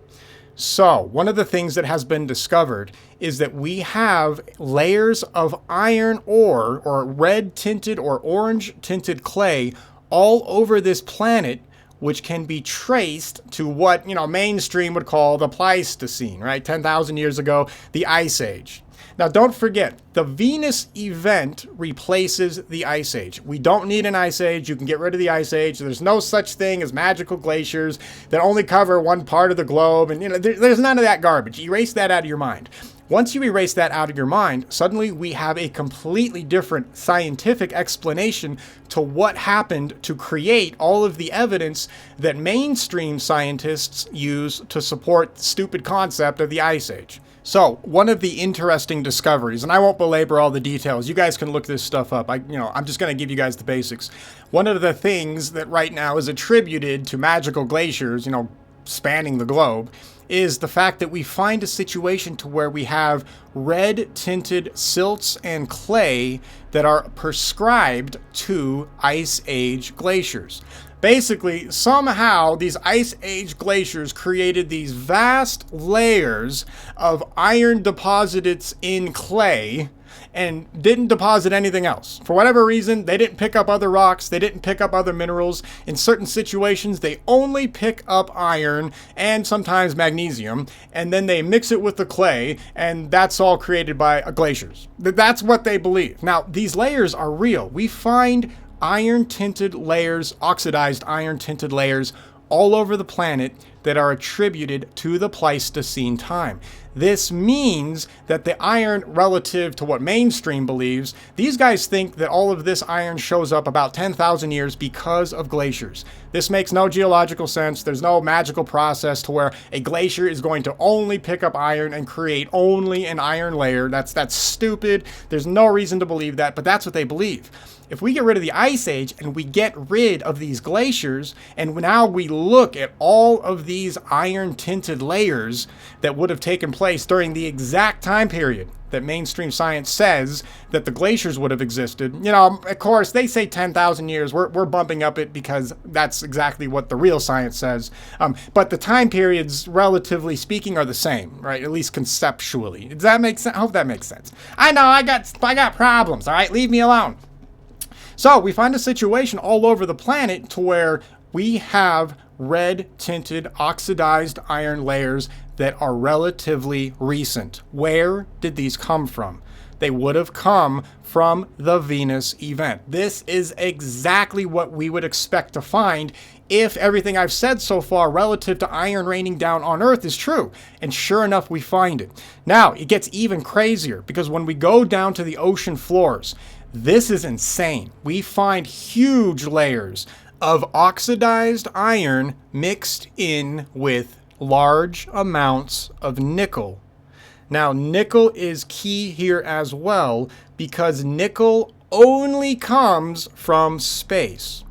So, one of the things that has been discovered is that we have layers of iron ore, or red-tinted or orange-tinted clay, all over this planet, which can be traced to what, mainstream would call the Pleistocene, right? 10,000 years ago, the Ice Age. Now, don't forget, the Venus event replaces the Ice Age. We don't need an Ice Age. You can get rid of the Ice Age. There's no such thing as magical glaciers that only cover one part of the globe. And, there's none of that garbage. Erase that out of your mind. Once you erase that out of your mind, suddenly we have a completely different scientific explanation to what happened to create all of the evidence that mainstream scientists use to support the stupid concept of the Ice Age. So, one of the interesting discoveries, and I won't belabor all the details, you guys can look this stuff up. I'm just going to give you guys the basics. One of the things that right now is attributed to magical glaciers, spanning the globe, is the fact that we find a situation to where we have red-tinted silts and clay that are prescribed to Ice Age glaciers. Basically, somehow, these Ice Age glaciers created these vast layers of iron deposits in clay and didn't deposit anything else. For whatever reason, they didn't pick up other rocks, they didn't pick up other minerals. In certain situations, they only pick up iron and sometimes magnesium, and then they mix it with the clay, and that's all created by glaciers. That's what they believe. Now, these layers are real. We find iron-tinted layers, oxidized iron-tinted layers all over the planet that are attributed to the Pleistocene time. This means that the iron, relative to what mainstream believes, these guys think that all of this iron shows up about 10,000 years because of glaciers. This makes no geological sense. There's no magical process to where a glacier is going to only pick up iron and create only an iron layer. That's stupid. There's no reason to believe that, but that's what they believe. If we get rid of the Ice Age and we get rid of these glaciers, and now we look at all of these iron-tinted layers that would have taken place during the exact time period that mainstream science says that the glaciers would have existed. You know, of course, they say 10,000 years. We're bumping up it because that's exactly what the real science says. But the time periods, relatively speaking, are the same, right? At least conceptually. Does that make sense? I hope that makes sense. I know, I got problems, all right? Leave me alone. So we find a situation all over the planet to where we have red-tinted oxidized iron layers that are relatively recent. Where did these come from? They would have come from the Venus event. This is exactly what we would expect to find if everything I've said so far relative to iron raining down on Earth is true. And sure enough, we find it. Now, it gets even crazier because when we go down to the ocean floors, this is insane. We find huge layers of oxidized iron mixed in with large amounts of nickel. Now, nickel is key here as well because nickel only comes from space.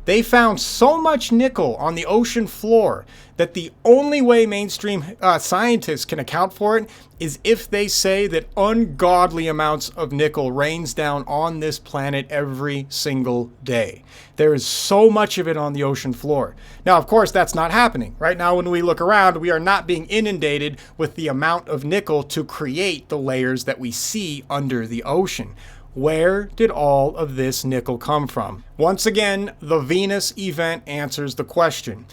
They found so much nickel on the ocean floor that the only way mainstream scientists can account for it is if they say that ungodly amounts of nickel rains down on this planet every single day. There is so much of it on the ocean floor. Now, of course, that's not happening. Right now, when we look around, we are not being inundated with the amount of nickel to create the layers that we see under the ocean. Where did all of this nickel come from? Once again, the Venus event answers the question.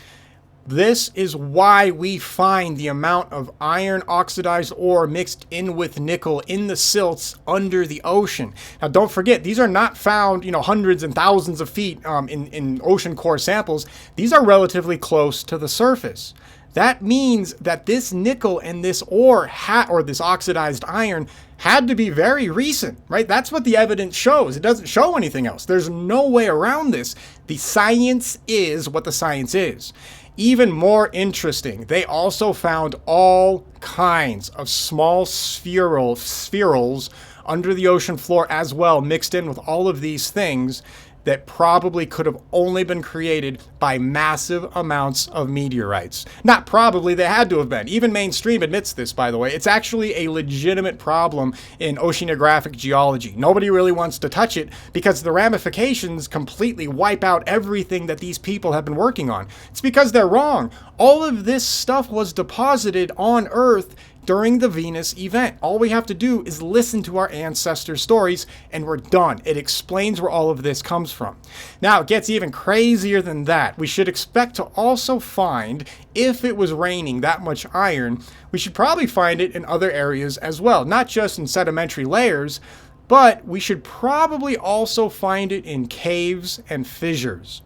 This is why we find the amount of iron oxidized ore mixed in with nickel in the silts under the ocean. Now, don't forget, these are not found, hundreds and thousands of feet in ocean core samples. These are relatively close to the surface. That means that this nickel and this ore, or this oxidized iron, had to be very recent, right? That's what the evidence shows. It doesn't show anything else. There's no way around this. The science is what the science is. Even more interesting, they also found all kinds of small spherules under the ocean floor as well, mixed in with all of these things that probably could have only been created by massive amounts of meteorites. Not probably, they had to have been. Even mainstream admits this, by the way. It's actually a legitimate problem in oceanographic geology. Nobody really wants to touch it because the ramifications completely wipe out everything that these people have been working on. It's because they're wrong. All of this stuff was deposited on Earth during the Venus event. All we have to do is listen to our ancestors' stories and we're done. It explains where all of this comes from. Now, it gets even crazier than that. We should expect to also find, if it was raining that much iron, we should probably find it in other areas as well. Not just in sedimentary layers, but we should probably also find it in caves and fissures.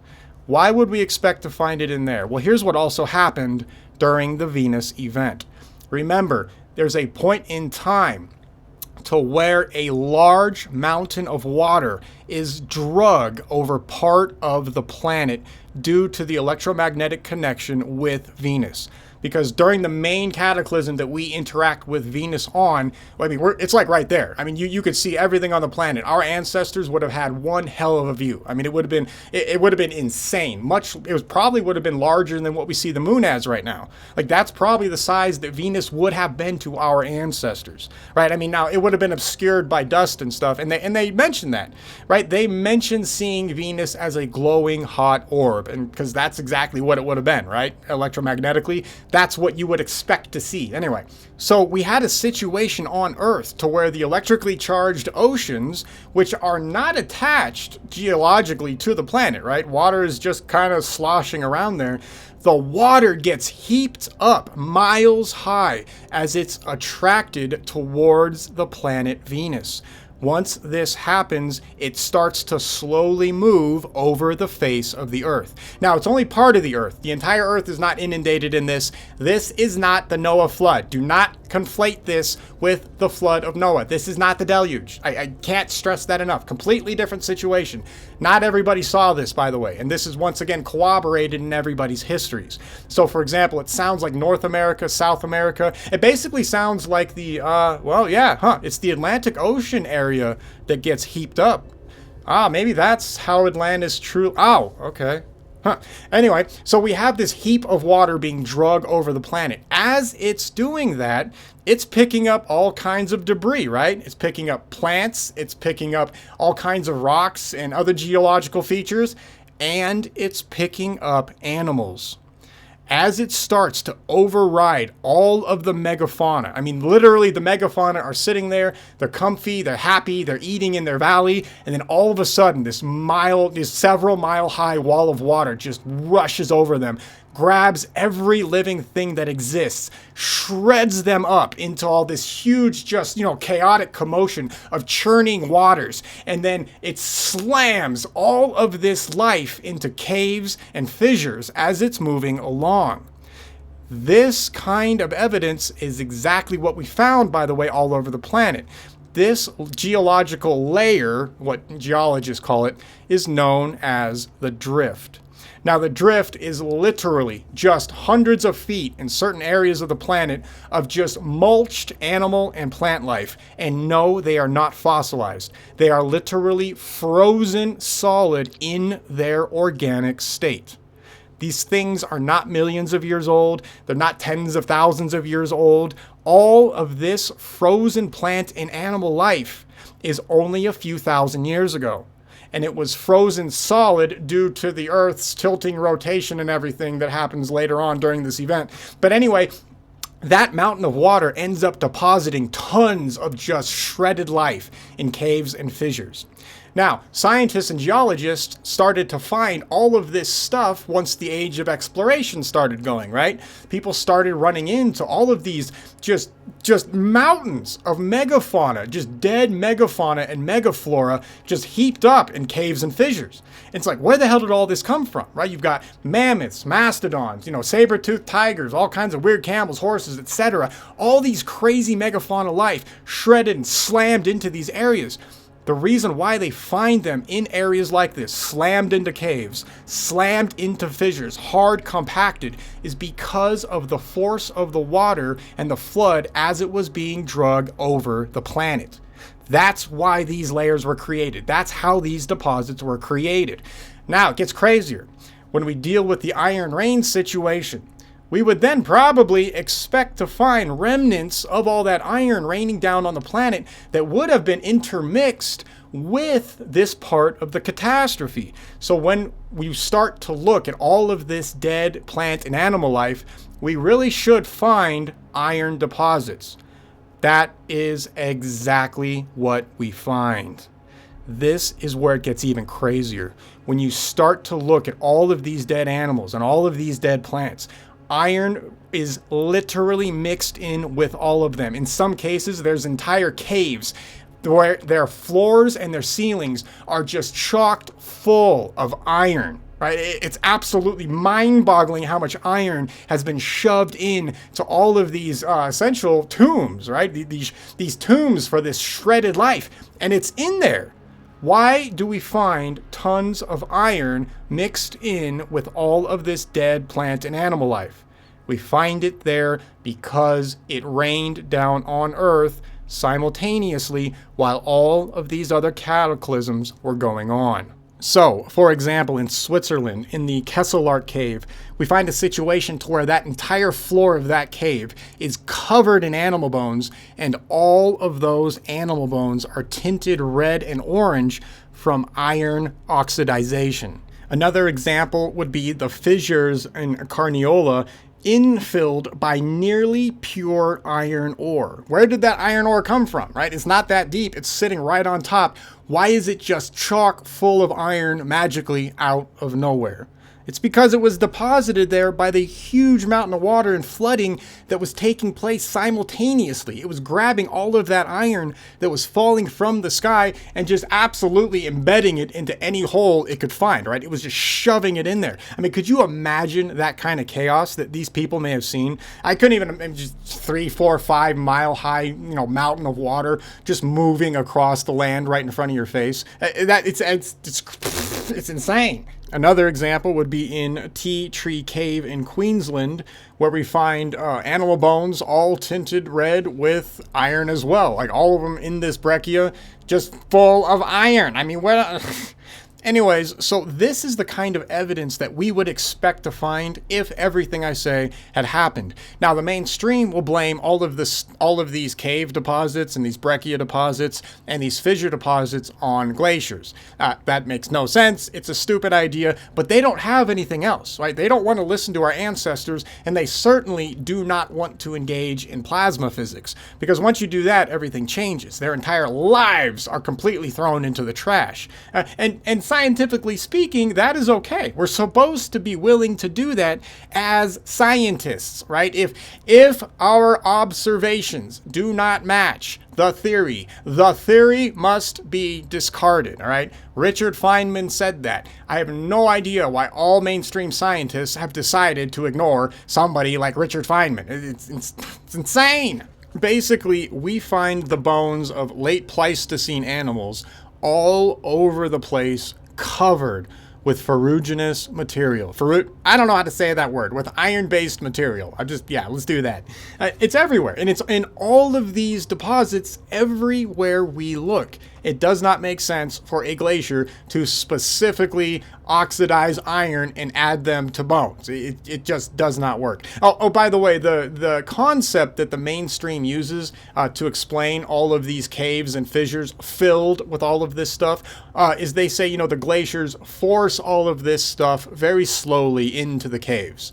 Why would we expect to find it in there? Well, here's what also happened during the Venus event. Remember, there's a point in time to where a large mountain of water is drug over part of the planet due to the electromagnetic connection with Venus. Because during the main cataclysm that we interact with Venus on, it's like right there. I mean, you could see everything on the planet. Our ancestors would have had one hell of a view. I mean, it would have been insane. Probably would have been larger than what we see the moon as right now. Like, that's probably the size that Venus would have been to our ancestors, right? I mean, now it would have been obscured by dust and stuff, and they mentioned that, right? They mentioned seeing Venus as a glowing hot orb, and because that's exactly what it would have been, right? Electromagnetically, That's what you would expect to see. Anyway, so we had a situation on Earth to where the electrically charged oceans, which are not attached geologically to the planet, right? Water is just kind of sloshing around there. The water gets heaped up miles high as it's attracted towards the planet Venus. Once this happens, it starts to slowly move over the face of the Earth. Now, it's only part of the Earth. The entire Earth is not inundated in this. This is not the Noah flood. Do not conflate this with the flood of Noah. This is not the deluge. I can't stress that enough. Completely different situation. Not everybody saw this, by the way, and this is once again corroborated in everybody's histories. So, for example, it sounds like North America, South America. It basically sounds like the, it's the Atlantic Ocean area that gets heaped up. Maybe that's how Atlantis true. Oh, okay. Anyway, so we have this heap of water being dragged over the planet. As it's doing that, it's picking up all kinds of debris, right? It's picking up plants, it's picking up all kinds of rocks and other geological features, and it's picking up animals. As it starts to override all of the megafauna, I mean, literally the megafauna are sitting there, they're comfy, they're happy, they're eating in their valley, and then all of a sudden, this several mile high wall of water just rushes over them, grabs every living thing that exists, shreds them up into all this huge, chaotic commotion of churning waters, and then it slams all of this life into caves and fissures as it's moving along. This kind of evidence is exactly what we found, by the way, all over the planet. This geological layer, what geologists call it, is known as the drift. Now, the drift is literally just hundreds of feet in certain areas of the planet of just mulched animal and plant life. And no, they are not fossilized. They are literally frozen solid in their organic state. These things are not millions of years old. They're not tens of thousands of years old. All of this frozen plant and animal life is only a few thousand years ago. And it was frozen solid due to the Earth's tilting rotation and everything that happens later on during this event. But anyway, that mountain of water ends up depositing tons of just shredded life in caves and fissures. Now, scientists and geologists started to find all of this stuff once the age of exploration started going, right? People started running into all of these just mountains of megafauna, just dead megafauna and megaflora just heaped up in caves and fissures. It's like, where the hell did all this come from, right? You've got mammoths, mastodons, saber-toothed tigers, all kinds of weird camels, horses, etc. All these crazy megafauna life shredded and slammed into these areas. The reason why they find them in areas like this, slammed into caves, slammed into fissures, hard compacted, is because of the force of the water and the flood as it was being dragged over the planet. That's why these layers were created. That's how these deposits were created. Now, it gets crazier. When we deal with the iron rain situation, we would then probably expect to find remnants of all that iron raining down on the planet that would have been intermixed with this part of the catastrophe. So when we start to look at all of this dead plant and animal life, we really should find iron deposits. That is exactly what we find. This is where it gets even crazier. When you start to look at all of these dead animals and all of these dead plants, iron is literally mixed in with all of them. In some cases, there's entire caves where their floors and their ceilings are just chocked full of iron, right? It's absolutely mind-boggling how much iron has been shoved in to all of these essential tombs, right? These tombs for this shredded life, and it's in there. Why do we find tons of iron mixed in with all of this dead plant and animal life? We find it there because it rained down on Earth simultaneously while all of these other cataclysms were going on. So, for example, in Switzerland, in the Kesselart cave, we find a situation to where that entire floor of that cave is covered in animal bones, and all of those animal bones are tinted red and orange from iron oxidization. Another example would be the fissures in Carniola infilled by nearly pure iron ore. Where did that iron ore come from, right? It's not that deep. It's sitting right on top. Why is it just chock full of iron magically out of nowhere? It's because it was deposited there by the huge mountain of water and flooding that was taking place simultaneously. It was grabbing all of that iron that was falling from the sky and just absolutely embedding it into any hole it could find, right? It was just shoving it in there. I mean, could you imagine that kind of chaos that these people may have seen? I couldn't even, just 3, 4, 5 mile high, mountain of water just moving across the land right in front of your face. It's insane. Another example would be in Tea Tree Cave in Queensland, where we find animal bones all tinted red with iron as well. Like all of them in this breccia, just full of iron. I mean, what? Anyways, so this is the kind of evidence that we would expect to find if everything I say had happened. Now, the mainstream will blame all of these cave deposits and these breccia deposits and these fissure deposits on glaciers. That makes no sense. It's a stupid idea, but they don't have anything else, right? They don't want to listen to our ancestors, and they certainly do not want to engage in plasma physics, because once you do that, everything changes. Their entire lives are completely thrown into the trash. And scientifically speaking, that is okay. We're supposed to be willing to do that as scientists, right? If our observations do not match the theory must be discarded, all right? Richard Feynman said that. I have no idea why all mainstream scientists have decided to ignore somebody like Richard Feynman. It's insane. Basically, we find the bones of late Pleistocene animals all over the place, covered with ferruginous material. I don't know how to say that word. With iron-based material. Let's do that. It's everywhere. And it's in all of these deposits everywhere we look. It does not make sense for a glacier to specifically oxidize iron and add them to bones. It just does not work. Oh, by the way, the concept that the mainstream uses to explain all of these caves and fissures filled with all of this stuff is they say, the glaciers force all of this stuff very slowly into the caves.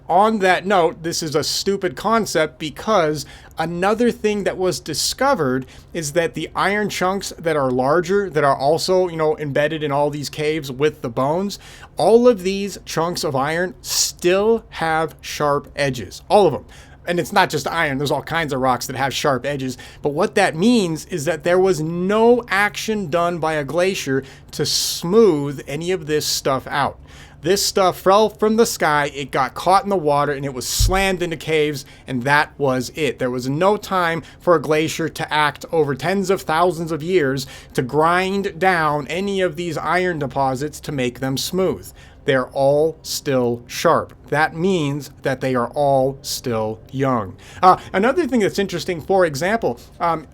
On that note, this is a stupid concept because another thing that was discovered is that the iron chunks that are larger, that are also, embedded in all these caves with the bones, all of these chunks of iron still have sharp edges. All of them. And it's not just iron, there's all kinds of rocks that have sharp edges. But what that means is that there was no action done by a glacier to smooth any of this stuff out. This stuff fell from the sky, it got caught in the water, and it was slammed into caves, and that was it. There was no time for a glacier to act over tens of thousands of years to grind down any of these iron deposits to make them smooth. They're all still sharp. That means that they are all still young. Another thing that's interesting, for example,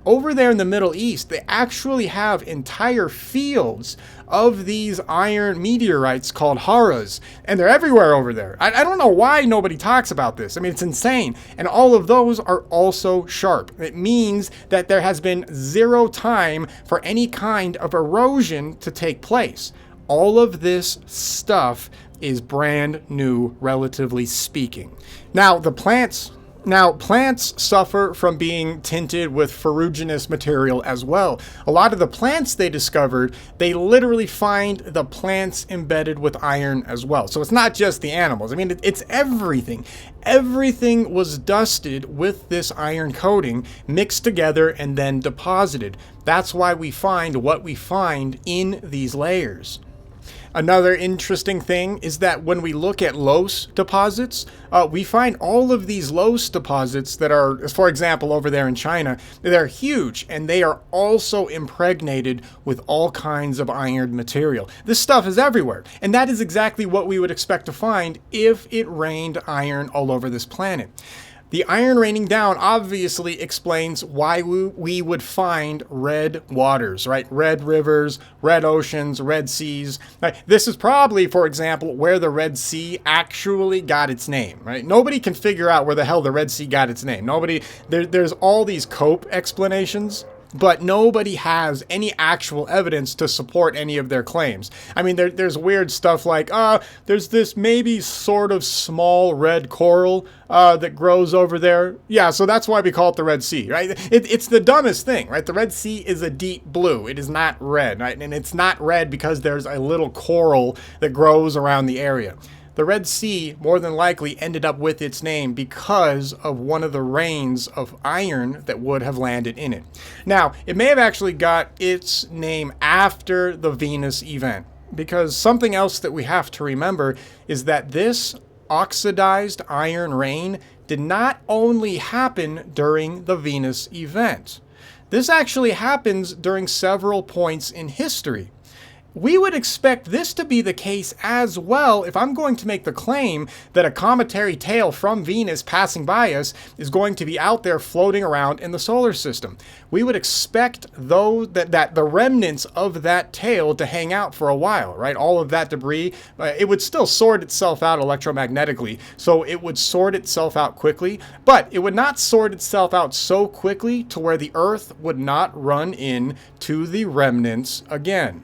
over there in the Middle East, they actually have entire fields of these iron meteorites called haras, and they're everywhere over there. I don't know why nobody talks about this. I mean, it's insane. And all of those are also sharp. It means that there has been zero time for any kind of erosion to take place. All of this stuff is brand new, relatively speaking. Now, plants suffer from being tinted with ferruginous material as well. A lot of the plants they discovered, they literally find the plants embedded with iron as well. So it's not just the animals. I mean, it's everything. Everything was dusted with this iron coating, mixed together and then deposited. That's why we find what we find in these layers. Another interesting thing is that when we look at loess deposits, we find all of these loess deposits that are, for example, over there in China, they're huge, and they are also impregnated with all kinds of iron material. This stuff is everywhere, and that is exactly what we would expect to find if it rained iron all over this planet. The iron raining down obviously explains why we would find red waters, right? Red rivers, red oceans, red seas. Right? This is probably, for example, where the Red Sea actually got its name, right? Nobody can figure out where the hell the Red Sea got its name. There's all these cope explanations. but nobody has any actual evidence to support any of their claims. I mean, there's weird stuff like, there's this maybe sort of small red coral that grows over there. Yeah, so that's why we call it the Red Sea, right? It's the dumbest thing, right? The Red Sea is a deep blue. It is not red, right? And it's not red because there's a little coral that grows around the area. The Red Sea more than likely ended up with its name because of one of the rains of iron that would have landed in it. Now, it may have actually got its name after the Venus event, because something else that we have to remember is that this oxidized iron rain did not only happen during the Venus event. This actually happens during several points in history. We would expect this to be the case as well if I'm going to make the claim that a cometary tail from Venus passing by us is going to be out there floating around in the solar system. We would expect though that the remnants of that tail to hang out for a while, right? All of that debris, it would still sort itself out electromagnetically, so it would sort itself out quickly, but it would not sort itself out so quickly to where the Earth would not run into the remnants again.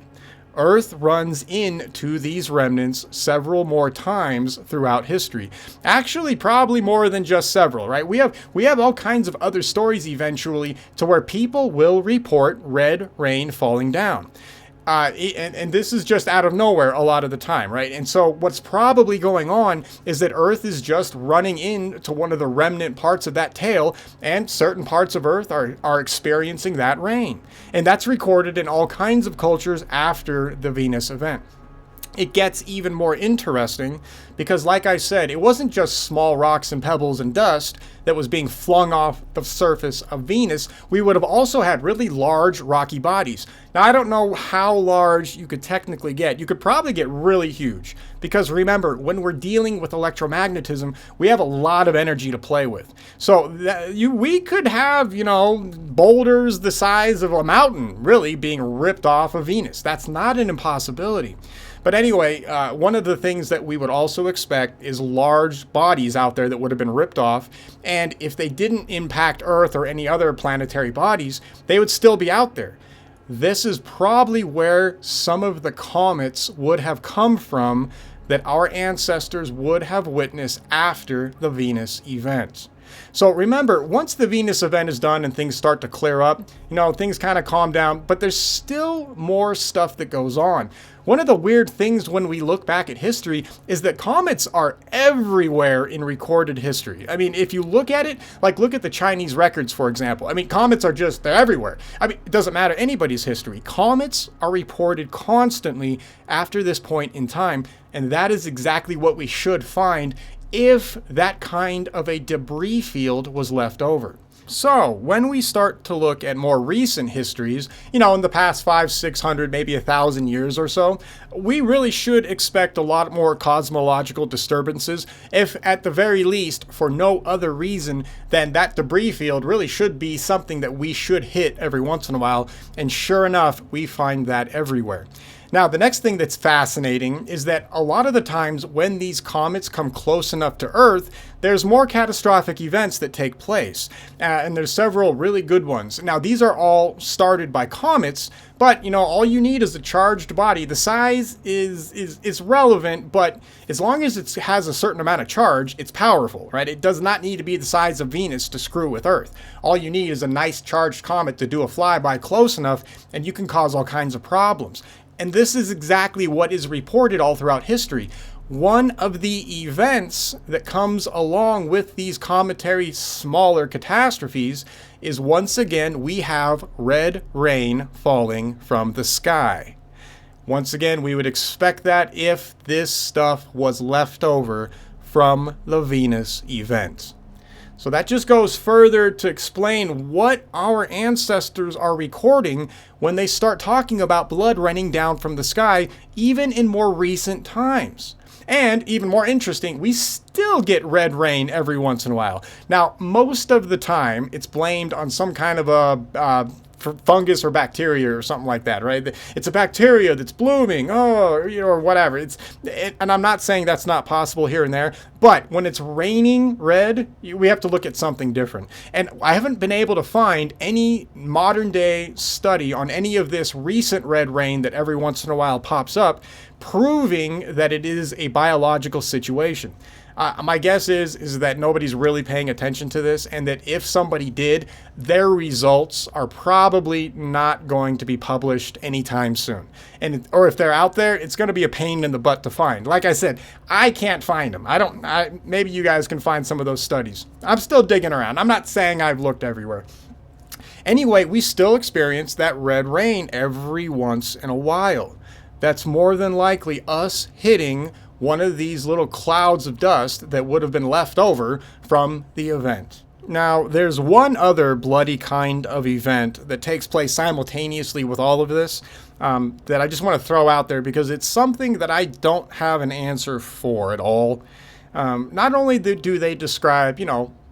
Earth runs into these remnants several more times throughout history. Actually, probably more than just several, right? We have all kinds of other stories eventually to where people will report red rain falling down. And this is just out of nowhere a lot of the time, right? And so what's probably going on is that Earth is just running into one of the remnant parts of that tail, and certain parts of Earth are experiencing that rain. And that's recorded in all kinds of cultures after the Venus event. It gets even more interesting because, like I said, it wasn't just small rocks and pebbles and dust that was being flung off the surface of Venus. We would have also had really large rocky bodies. Now, I don't know how large you could technically get. You could probably get really huge because remember, when we're dealing with electromagnetism, we have a lot of energy to play with. So we could have, boulders the size of a mountain really being ripped off of Venus. That's not an impossibility. But anyway, one of the things that we would also expect is large bodies out there that would have been ripped off. And if they didn't impact Earth or any other planetary bodies, they would still be out there. This is probably where some of the comets would have come from that our ancestors would have witnessed after the Venus event. So remember, once the Venus event is done and things start to clear up, things kind of calm down, but there's still more stuff that goes on. One of the weird things when we look back at history is that comets are everywhere in recorded history. I mean, if you look at it, like look at the Chinese records, for example. I mean, comets are they're everywhere. I mean, it doesn't matter anybody's history. Comets are reported constantly after this point in time, and that is exactly what we should find if that kind of a debris field was left over. So when we start to look at more recent histories, in the past 500, 600, maybe 1,000 years or so, we really should expect a lot more cosmological disturbances, if at the very least for no other reason than that debris field really should be something that we should hit every once in a while, and sure enough, we find that everywhere. Now, the next thing that's fascinating is that a lot of the times when these comets come close enough to Earth, there's more catastrophic events that take place. And there's several really good ones. Now, these are all started by comets, but, all you need is a charged body. The size is relevant, but as long as it has a certain amount of charge, it's powerful, right? It does not need to be the size of Venus to screw with Earth. All you need is a nice charged comet to do a flyby close enough, and you can cause all kinds of problems. And this is exactly what is reported all throughout history. One of the events that comes along with these cometary smaller catastrophes is once again we have red rain falling from the sky. Once again, we would expect that if this stuff was left over from the Venus event. So that just goes further to explain what our ancestors are recording when they start talking about blood raining down from the sky, even in more recent times. And even more interesting, we still get red rain every once in a while. Now, most of the time, it's blamed on some kind of a fungus or bacteria or something like that, right? It's a bacteria that's blooming, or whatever. And I'm not saying that's not possible here and there, but when it's raining red, we have to look at something different. And I haven't been able to find any modern day study on any of this recent red rain that every once in a while pops up, proving that it is a biological situation. My guess is that nobody's really paying attention to this, and that if somebody did, their results are probably not going to be published anytime soon. Or if they're out there, it's going to be a pain in the butt to find. Like I said, I can't find them. Maybe you guys can find some of those studies. I'm still digging around. I'm not saying I've looked everywhere. Anyway, we still experience that red rain every once in a while. That's more than likely us hitting one of these little clouds of dust that would have been left over from the event. Now, there's one other bloody kind of event that takes place simultaneously with all of this that I just want to throw out there because it's something that I don't have an answer for at all. Not only do they describe,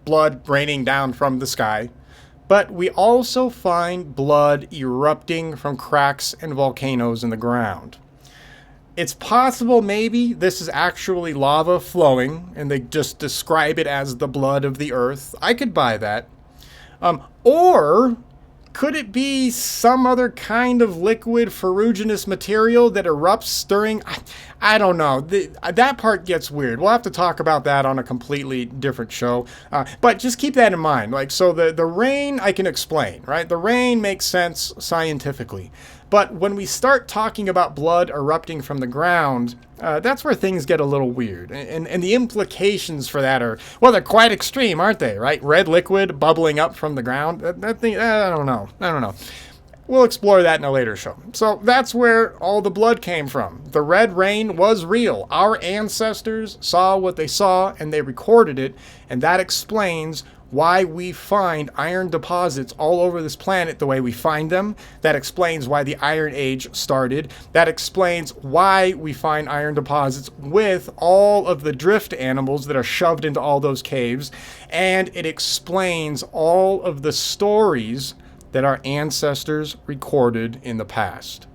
blood raining down from the sky, but we also find blood erupting from cracks and volcanoes in the ground. It's possible maybe this is actually lava flowing and they just describe it as the blood of the earth. I could buy that. Or could it be some other kind of liquid ferruginous material that erupts during... I don't know. That part gets weird. We'll have to talk about that on a completely different show. But just keep that in mind. So the rain I can explain, right? The rain makes sense scientifically. But when we start talking about blood erupting from the ground, that's where things get a little weird. And the implications for that are, well, they're quite extreme, aren't they, right? Red liquid bubbling up from the ground. That thing, I don't know. We'll explore that in a later show. So that's where all the blood came from. The red rain was real. Our ancestors saw what they saw and they recorded it. And that explains why we find iron deposits all over this planet the way we find them. That explains why the Iron Age started. That explains why we find iron deposits with all of the drift animals that are shoved into all those caves. And it explains all of the stories that our ancestors recorded in the past.